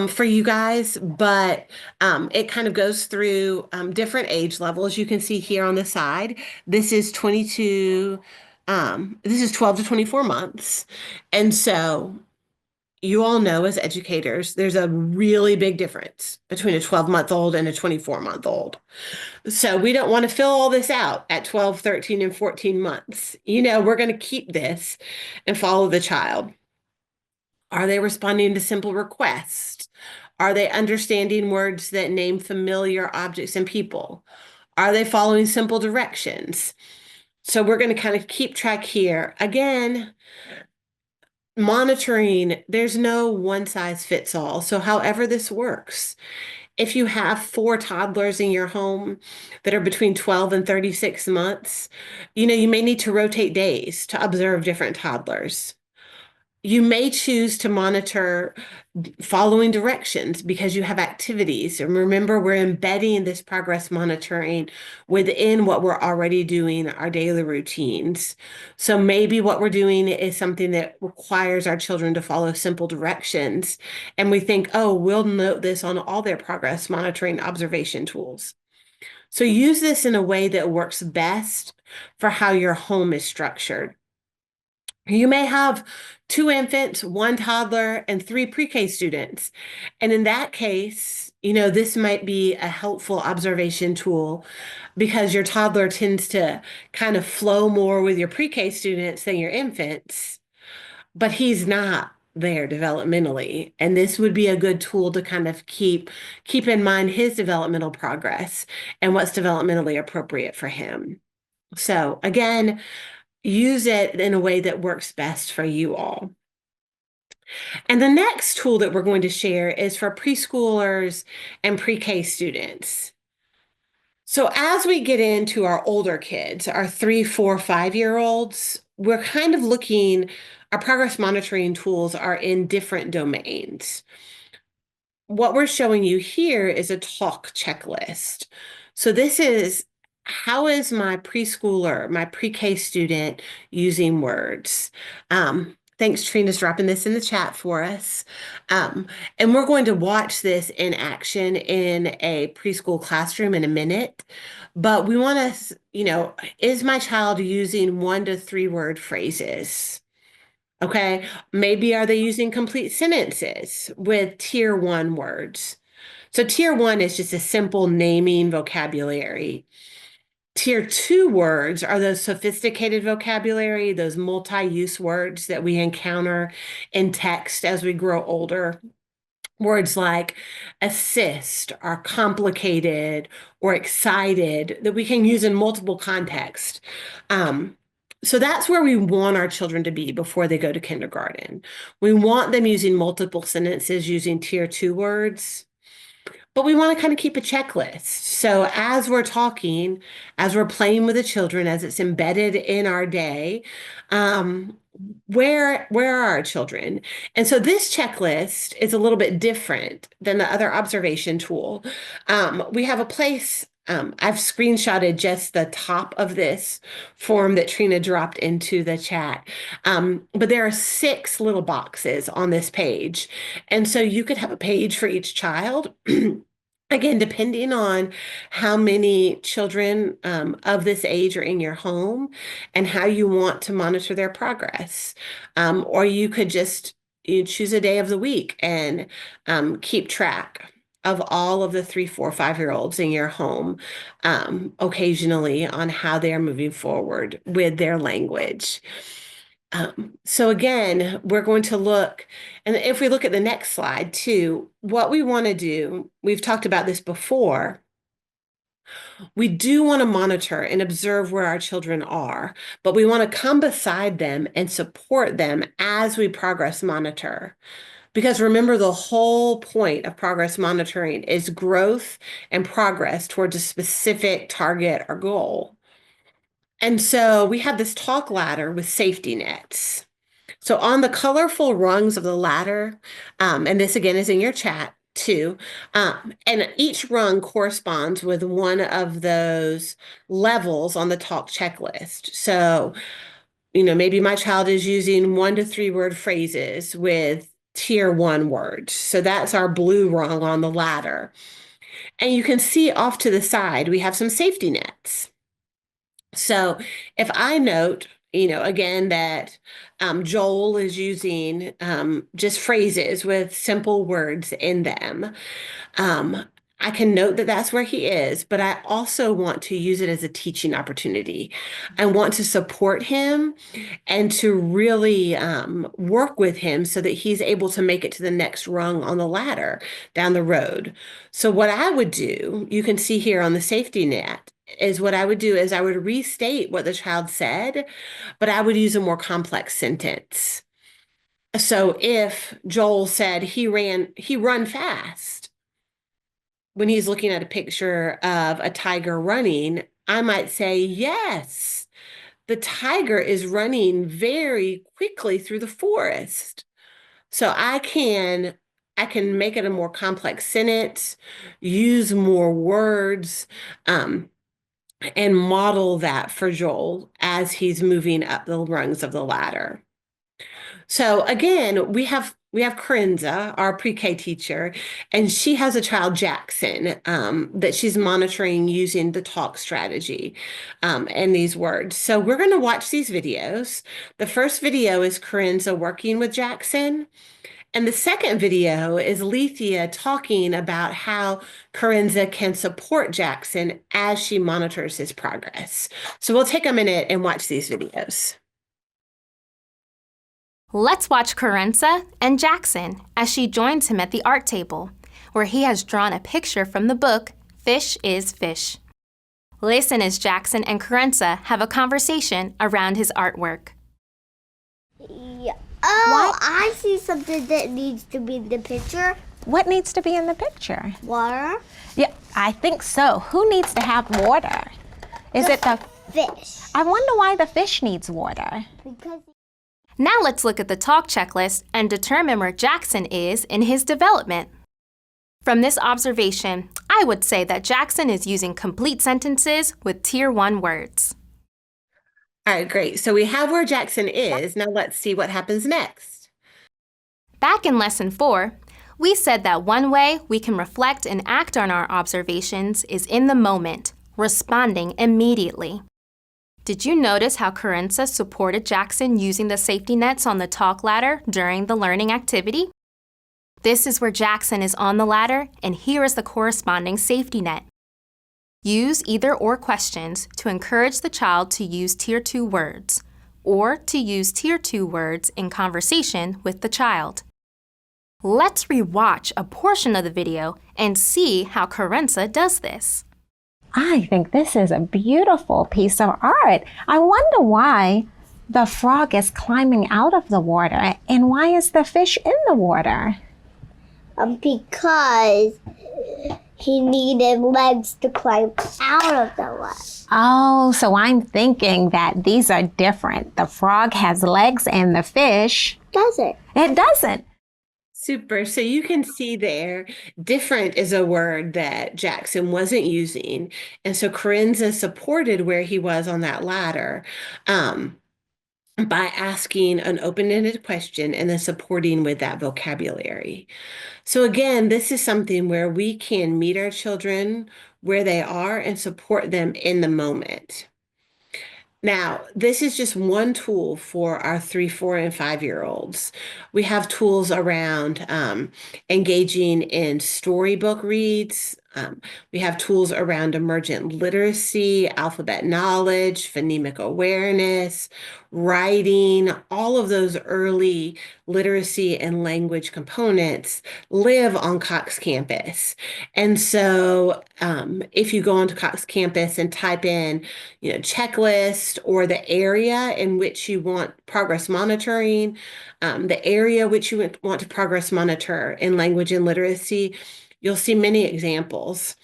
for you guys, but it kind of goes through different age levels. You can see here on the side, this is 12 to 24 months. And so you all know as educators, there's a really big difference between a 12-month-old and a 24-month-old. So we don't want to fill all this out at 12, 13, and 14 months. We're going to keep this and follow the child. Are they responding to simple requests? Are they understanding words that name familiar objects and people? Are they following simple directions? So we're going to kind of keep track here. Again, monitoring, there's no one size fits all. So however this works, if you have 4 toddlers in your home that are between 12 and 36 months, you may need to rotate days to observe different toddlers. You may choose to monitor following directions because you have activities. And remember, we're embedding this progress monitoring within what we're already doing, our daily routines. So maybe what we're doing is something that requires our children to follow simple directions. And we think, oh, we'll note this on all their progress monitoring observation tools. So use this in a way that works best for how your home is structured. You may have 2 infants, 1 toddler, and 3 pre-K students. And in that case, this might be a helpful observation tool because your toddler tends to kind of flow more with your pre-K students than your infants, but he's not there developmentally. And this would be a good tool to kind of keep in mind his developmental progress and what's developmentally appropriate for him. So again, use it in a way that works best for you all. And the next tool that we're going to share is for preschoolers and pre-K students. So as we get into our older kids, our 3, 4, 5-year-olds, we're kind of our progress monitoring tools are in different domains. What we're showing you here is a talk checklist. So this is, how is my preschooler, my pre-K student using words? Thanks, Trina's dropping this in the chat for us. And we're going to watch this in action in a preschool classroom in a minute. But we want to, is my child using 1 to 3 word phrases? Okay, maybe are they using complete sentences with tier 1 words? So tier 1 is just a simple naming vocabulary. Tier 2 words are those sophisticated vocabulary, those multi-use words that we encounter in text as we grow older. Words like assist or complicated or excited that we can use in multiple contexts. So that's where we want our children to be before they go to kindergarten. We want them using multiple sentences using tier 2 words. but we want to kind of keep a checklist. So as we're talking, as we're playing with the children, as it's embedded in our day, where are our children? And so this checklist is a little bit different than the other observation tool. We have a place. I've screenshotted just the top of this form that Trina dropped into the chat. But there are 6 little boxes on this page. And so you could have a page for each child. Again, depending on how many children of this age are in your home and how you want to monitor their progress. Or you could just choose a day of the week and keep track of all of the 3, 4, 5-year-olds in your home occasionally on how they are moving forward with their language. So again, we're going to look, and if we look at the next slide too, what we want to do, we've talked about this before, we do want to monitor and observe where our children are, but we want to come beside them and support them as we progress monitor. Because remember, the whole point of progress monitoring is growth and progress towards a specific target or goal. And so we have this talk ladder with safety nets. So on the colorful rungs of the ladder, and this again is in your chat too, and each rung corresponds with one of those levels on the talk checklist. So, maybe my child is using 1 to 3 word phrases with tier 1 words. So that's our blue rung on the ladder. And you can see off to the side, we have some safety nets. So if I note, again, that Joel is using just phrases with simple words in them, I can note that that's where he is, but I also want to use it as a teaching opportunity. I want to support him and to really work with him so that he's able to make it to the next rung on the ladder down the road. So what I would do, you can see here on the safety net, is what I would do is I would restate what the child said, but I would use a more complex sentence. So if Joel said he run fast, when he's looking at a picture of a tiger running, I might say, yes, the tiger is running very quickly through the forest. So I can make it a more complex sentence, use more words, and model that for Joel as he's moving up the rungs of the ladder. So again, we have Corinza, our pre-K teacher, and she has a child, Jackson, that she's monitoring using the talk strategy and these words. So we're going to watch these videos. The first video is Corinza working with Jackson. And the second video is Lethea talking about how Corinza can support Jackson as she monitors his progress. So we'll take a minute and watch these videos. Let's watch Corinza and Jackson as she joins him at the art table, where he has drawn a picture from the book, Fish is Fish. Listen as Jackson and Corinza have a conversation around his artwork. Yeah. Oh, what? I see something that needs to be in the picture. What needs to be in the picture? Water. Yeah, I think so. Who needs to have water? Is it the fish? I wonder why the fish needs water. Because. Now let's look at the talk checklist and determine where Jackson is in his development. From this observation, I would say that Jackson is using complete sentences with tier 1 words. All right, great. So we have where Jackson is. Now let's see what happens next. Back in lesson 4, we said that one way we can reflect and act on our observations is in the moment, responding immediately. Did you notice how Corinza supported Jackson using the safety nets on the talk ladder during the learning activity? This is where Jackson is on the ladder, and here is the corresponding safety net. Use either/or questions to encourage the child to use tier 2 words, or to use tier 2 words in conversation with the child. Let's rewatch a portion of the video and see how Corinza does this. I think this is a beautiful piece of art. I wonder why the frog is climbing out of the water and why is the fish in the water? Because he needed legs to climb out of the well. Oh, so I'm thinking that these are different. The frog has legs and the fish, Does it? it doesn't. Super. So you can see there, different is a word that Jackson wasn't using. And so Corinza supported where he was on that ladder. By asking an open-ended question and then supporting with that vocabulary. So again, this is something where we can meet our children where they are and support them in the moment. Now, this is just one tool for our 3, 4, and 5-year-olds. We have tools around engaging in storybook reads. We have tools around emergent literacy, alphabet knowledge, phonemic awareness, writing. All of those early literacy and language components live on Cox Campus. And so if you go onto Cox Campus and type in, checklist or the area in which you want progress monitoring, the area which you want to progress monitor in language and literacy, you'll see many examples.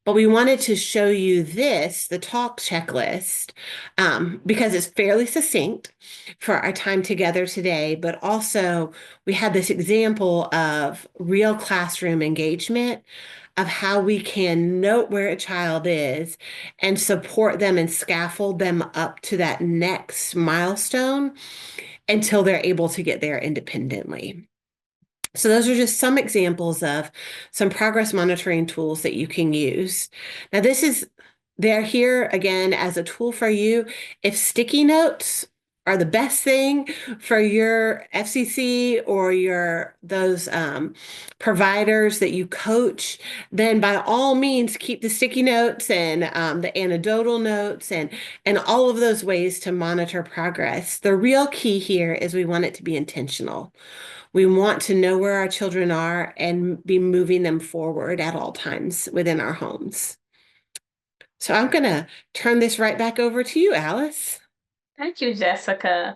But we wanted to show you this, the talk checklist, because it's fairly succinct for our time together today, but also we had this example of real classroom engagement of how we can note where a child is and support them and scaffold them up to that next milestone until they're able to get there independently. So those are just some examples of some progress monitoring tools that you can use. Now they're here again as a tool for you. If sticky notes are the best thing for your FCC or those providers that you coach, then by all means keep the sticky notes and the anecdotal notes and all of those ways to monitor progress. The real key here is we want it to be intentional. We want to know where our children are and be moving them forward at all times within our homes. So I'm going to turn this right back over to you, Alice. Thank you, Jessica.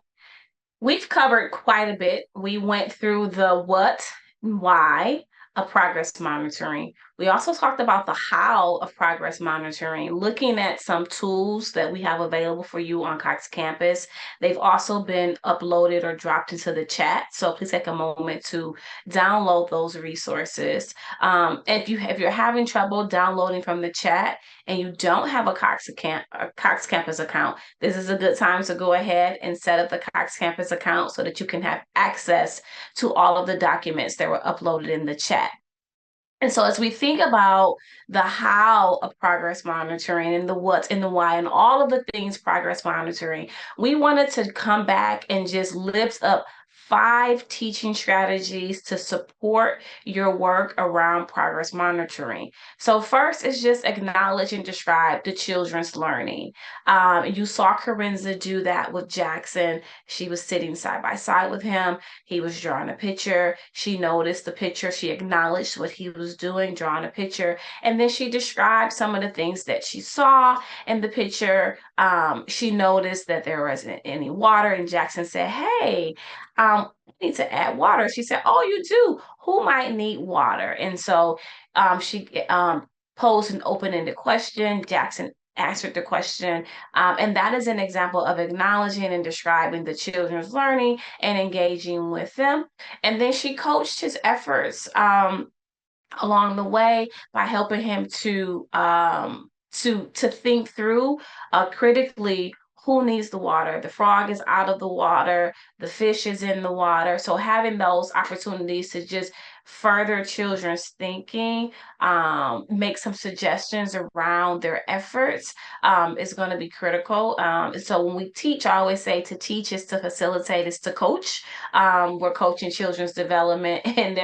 We've covered quite a bit. We went through the what and why of progress monitoring. We also talked about the how of progress monitoring, looking at some tools that we have available for you on Cox Campus. They've also been uploaded or dropped into the chat, so please take a moment to download those resources. If you're having trouble downloading from the chat and you don't have a Cox Campus account, this is a good time to go ahead and set up the Cox Campus account so that you can have access to all of the documents that were uploaded in the chat. And so as we think about the how of progress monitoring and the what and the why and all of the things progress monitoring, we wanted to come back and just lift up 5 teaching strategies to support your work around progress monitoring. So first is just acknowledge and describe the children's learning. You saw Corinza do that with Jackson. She was sitting side by side with him. He was drawing a picture. She noticed the picture. She acknowledged what he was doing, drawing a picture. And then she described some of the things that she saw in the picture. She noticed that there wasn't any water. And Jackson said, hey, I need to add water. She said, oh, you do. Who might need water? And so she posed an open-ended question. Jackson answered the question. And that is an example of acknowledging and describing the children's learning and engaging with them. And then she coached his efforts along the way by helping him to think through critically who needs the water. The frog is out of the water, the fish is in the water. So having those opportunities to just further children's thinking, make some suggestions around their efforts is going to be critical. So when we teach, I always say to teach is to facilitate, is to coach. We're coaching children's development and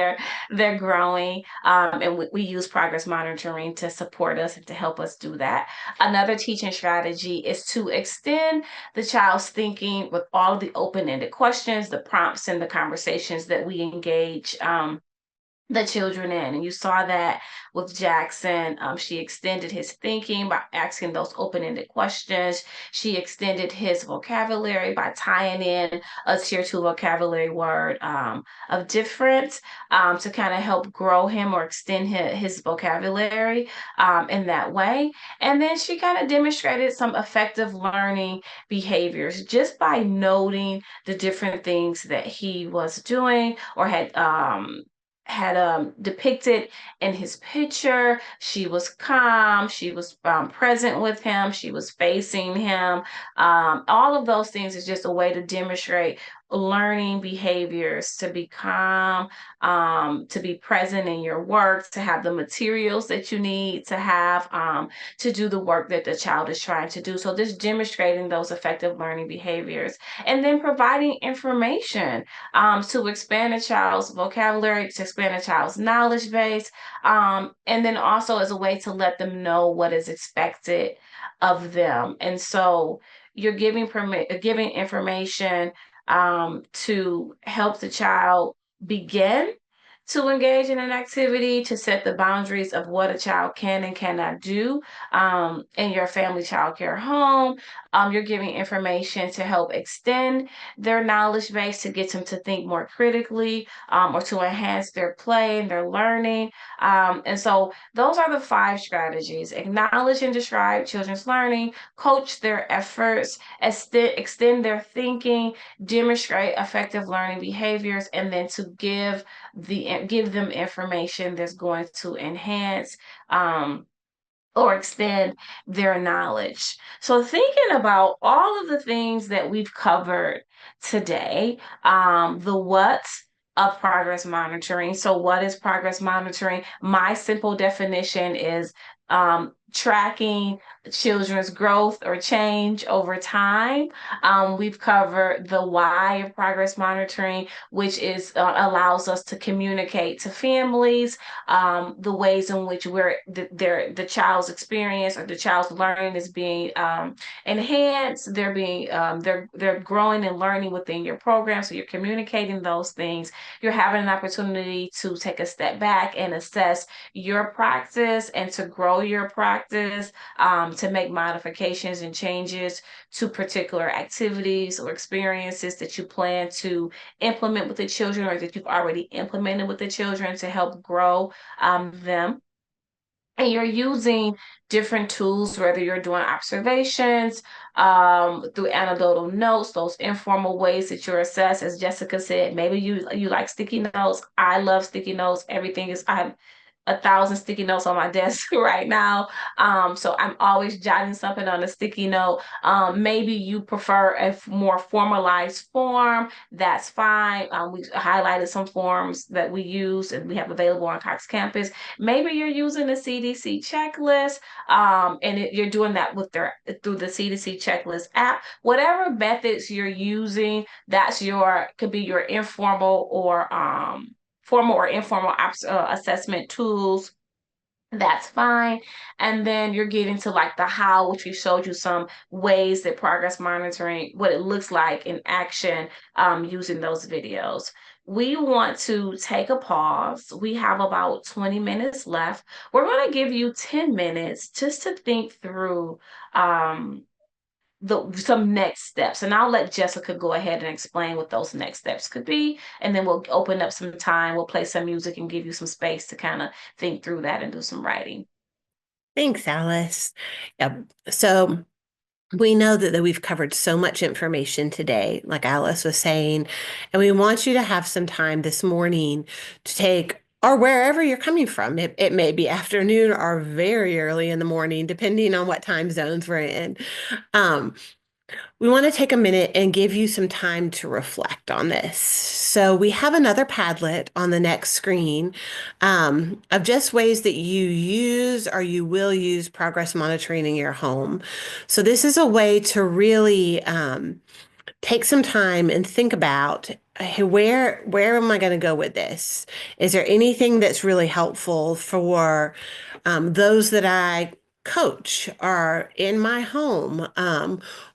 they're growing. And we use progress monitoring to support us and to help us do that. Another teaching strategy is to extend the child's thinking with all of the open-ended questions, the prompts, and the conversations that we engage the children in. And you saw that with Jackson. She extended his thinking by asking those open-ended questions. She extended his vocabulary by tying in a tier two vocabulary word of difference to kind of help grow him or extend his vocabulary in that way. And then she kind of demonstrated some effective learning behaviors just by noting the different things that he was doing or had depicted in his picture. She was calm, she was present with him, she was facing him. All of those things is just a way to demonstrate learning behaviors, to be calm, to be present in your work, to have the materials that you need to have to do the work that the child is trying to do. So just demonstrating those effective learning behaviors, and then providing information to expand a child's vocabulary, to expand a child's knowledge base, and then also as a way to let them know what is expected of them. And so you're giving information to help the child begin to engage in an activity, to set the boundaries of what a child can and cannot do in your family child care home. You're giving information to help extend their knowledge base, to get them to think more critically or to enhance their play and their learning. And so those are the 5 strategies: acknowledge and describe children's learning, coach their efforts, extend their thinking, demonstrate effective learning behaviors, and then to give them information that's going to enhance or extend their knowledge. So thinking about all of the things that we've covered today, the what of progress monitoring. So what is progress monitoring? My simple definition is tracking children's growth or change over time. We've covered the why of progress monitoring, which is allows us to communicate to families the ways in which the child's experience or the child's learning is being enhanced. They're growing and learning within your program. So you're communicating those things. You're having an opportunity to take a step back and assess your practice and to grow your practice, to make modifications and changes to particular activities or experiences that you plan to implement with the children or that you've already implemented with the children to help grow them. And you're using different tools, whether you're doing observations through anecdotal notes, those informal ways that you're assessed. As Jessica said, maybe you like sticky notes. I love sticky notes. I have 1,000 sticky notes on my desk right now. So I'm always jotting something on a sticky note. Maybe you prefer a more formalized form. That's fine. We highlighted some forms that we use and we have available on Cox Campus. Maybe you're using the CDC checklist, you're doing that through the CDC checklist app. Whatever methods you're using, could be your informal or formal or informal assessment tools. That's fine. And then you're getting to like the how, which we showed you some ways that progress monitoring, what it looks like in action using those videos. We want to take a pause. We have about 20 minutes left. We're going to give you 10 minutes just to think through some next steps, and I'll let Jessica go ahead and explain what those next steps could be, and then we'll open up some time. We'll play some music and give you some space to kind of think through that and do some writing. Thanks, Alice. Yep. So we know that we've covered so much information today, like Alice was saying, and we want you to have some time this morning to take, or wherever you're coming from. It may be afternoon or very early in the morning, depending on what time zones we're in. We want to take a minute and give you some time to reflect on this. So we have another Padlet on the next screen of just ways that you use or you will use progress monitoring in your home. So this is a way to really take some time and think about, hey, where am I going to go with this? Is there anything that's really helpful for those that I coach or in my home?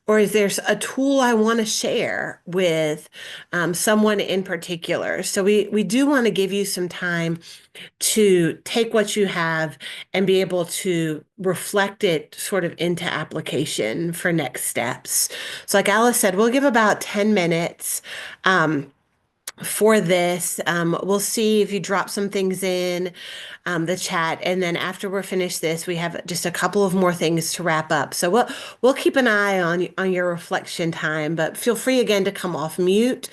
Or is there a tool I want to share with someone in particular? So we do want to give you some time to take what you have and be able to reflect it sort of into application for next steps. So like Alice said, we'll give about 10 minutes. For this. We'll see if you drop some things in the chat, and then after we're finished this, we have just a couple of more things to wrap up. So we'll keep an eye on your reflection time, but feel free again to come off mute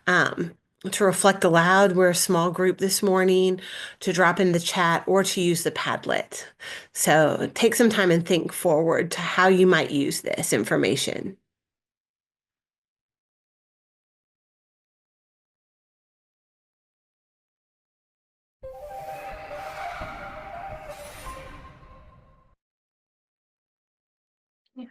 to reflect aloud. We're a small group this morning, to drop in the chat or to use the Padlet. So take some time and think forward to how you might use this information. Yeah.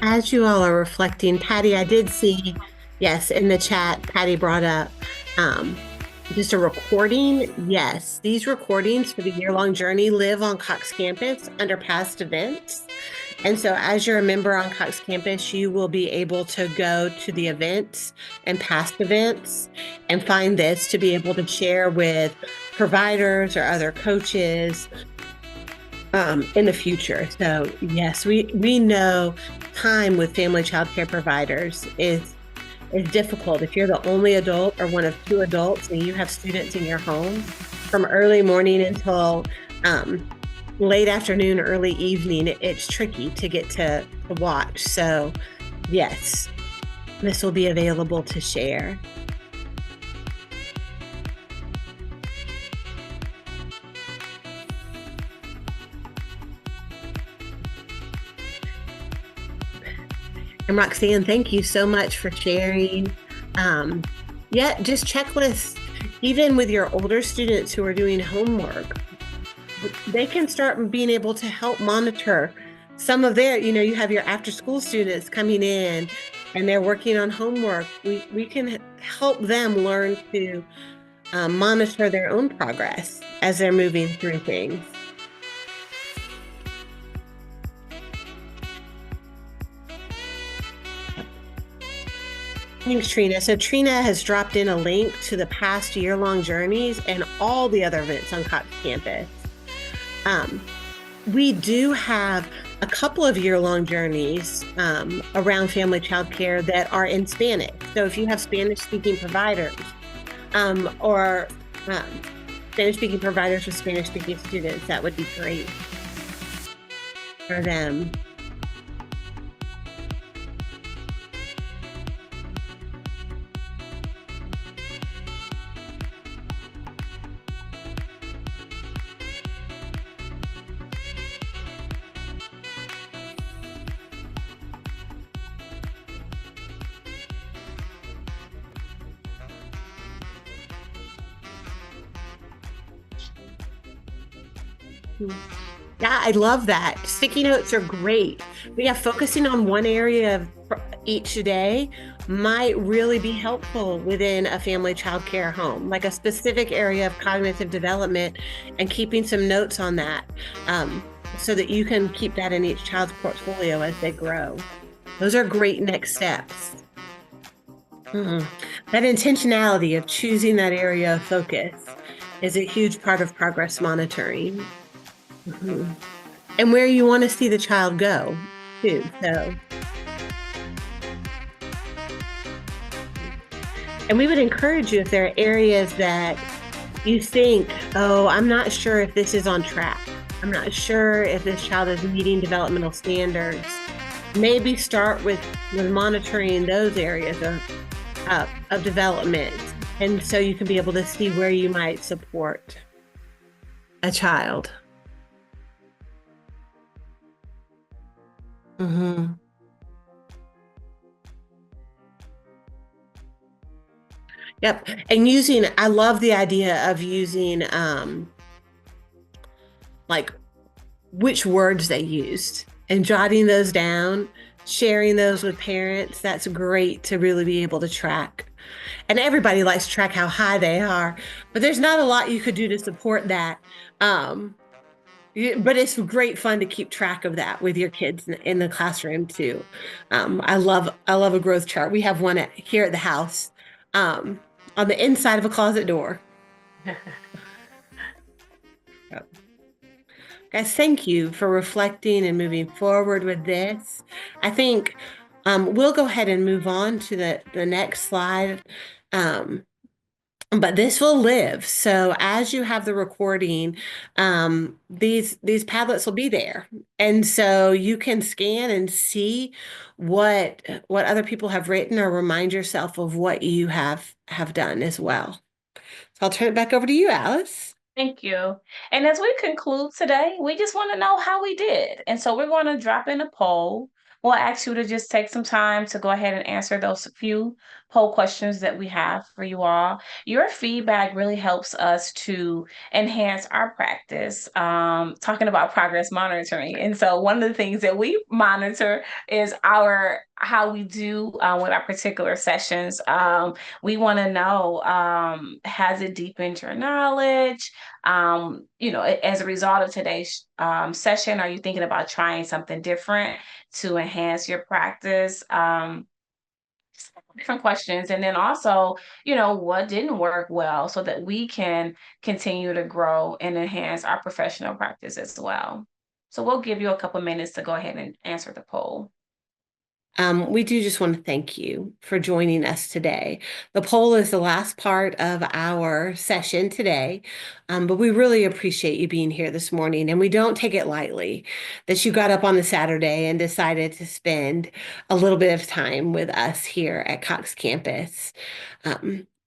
As you all are reflecting, Patty, I did see, yes, in the chat, Patty brought up just a recording. Yes, these recordings for the year-long journey live on Cox Campus under past events. And so as you're a member on Cox Campus, you will be able to go to the events and past events and find this to be able to share with providers or other coaches in the future. So yes, we know time with family child care providers is difficult. If you're the only adult or one of two adults and you have students in your home, from early morning until late afternoon, early evening, it's tricky to get to watch. So yes, this will be available to share. And Roxanne, thank you so much for sharing. Just checklists, even with your older students who are doing homework, they can start being able to help monitor some of their, you have your after school students coming in and they're working on homework. We can help them learn to monitor their own progress as they're moving through things. Thanks, Trina. So Trina has dropped in a link to the past year-long journeys and all the other events on Cox campus. We do have a couple of year-long journeys around family child care that are in Spanish. So if you have Spanish-speaking providers or Spanish-speaking providers with Spanish-speaking students, that would be great for them. Yeah, I love that. Sticky notes are great. But yeah, focusing on one area of each day might really be helpful within a family child care home, like a specific area of cognitive development, and keeping some notes on that so that you can keep that in each child's portfolio as they grow. Those are great next steps. That intentionality of choosing that area of focus is a huge part of progress monitoring. And where you want to see the child go too. And we would encourage you, if there are areas that you think, oh, I'm not sure if this is on track, I'm not sure if this child is meeting developmental standards, maybe start with monitoring those areas of development, and so you can be able to see where you might support a child. Yep. And I love the idea of using like which words they used and jotting those down, sharing those with parents. That's great to really be able to track. And everybody likes to track how high they are, but there's not a lot you could do to support that. But it's great fun to keep track of that with your kids in the classroom too. I love a growth chart. We have one here at the house on the inside of a closet door. Guys, thank you for reflecting and moving forward with this. I think we'll go ahead and move on to the next slide. But this will live. So as you have the recording, these Padlets will be there. And so you can scan and see what other people have written, or remind yourself of what you have done as well. So I'll turn it back over to you, Alice. Thank you. And as we conclude today, we just want to know how we did. And so we're going to drop in a poll. We'll ask you to just take some time to go ahead and answer those few poll questions that we have for you all. Your feedback really helps us to enhance our practice, talking about progress monitoring. And so one of the things that we monitor is how we do with our particular sessions. We want to know, has it deepened your knowledge? As a result of today's session, are you thinking about trying something different to enhance your practice? Different questions. And then also, what didn't work well, so that we can continue to grow and enhance our professional practice as well. So we'll give you a couple minutes to go ahead and answer the poll. We do just want to thank you for joining us today. The poll is the last part of our session today, but we really appreciate you being here this morning, and we don't take it lightly that you got up on the Saturday and decided to spend a little bit of time with us here at Cox campus.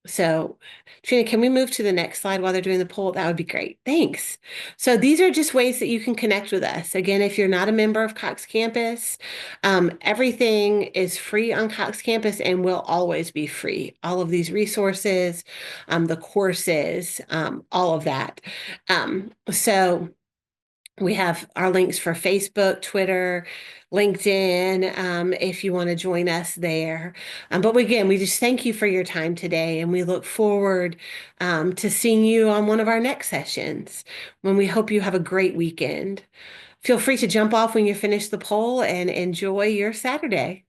So Trina, can we move to the next slide while they're doing the poll? That would be great. Thanks. So these are just ways that you can connect with us. Again, if you're not a member of Cox campus, everything is free on Cox campus and will always be free. All of these resources, the courses, all of that. So We have our links for Facebook, Twitter, LinkedIn, if you want to join us there. But again, we just thank you for your time today, and we look forward to seeing you on one of our next sessions when we hope you have a great weekend. Feel free to jump off when you finish the poll and enjoy your Saturday.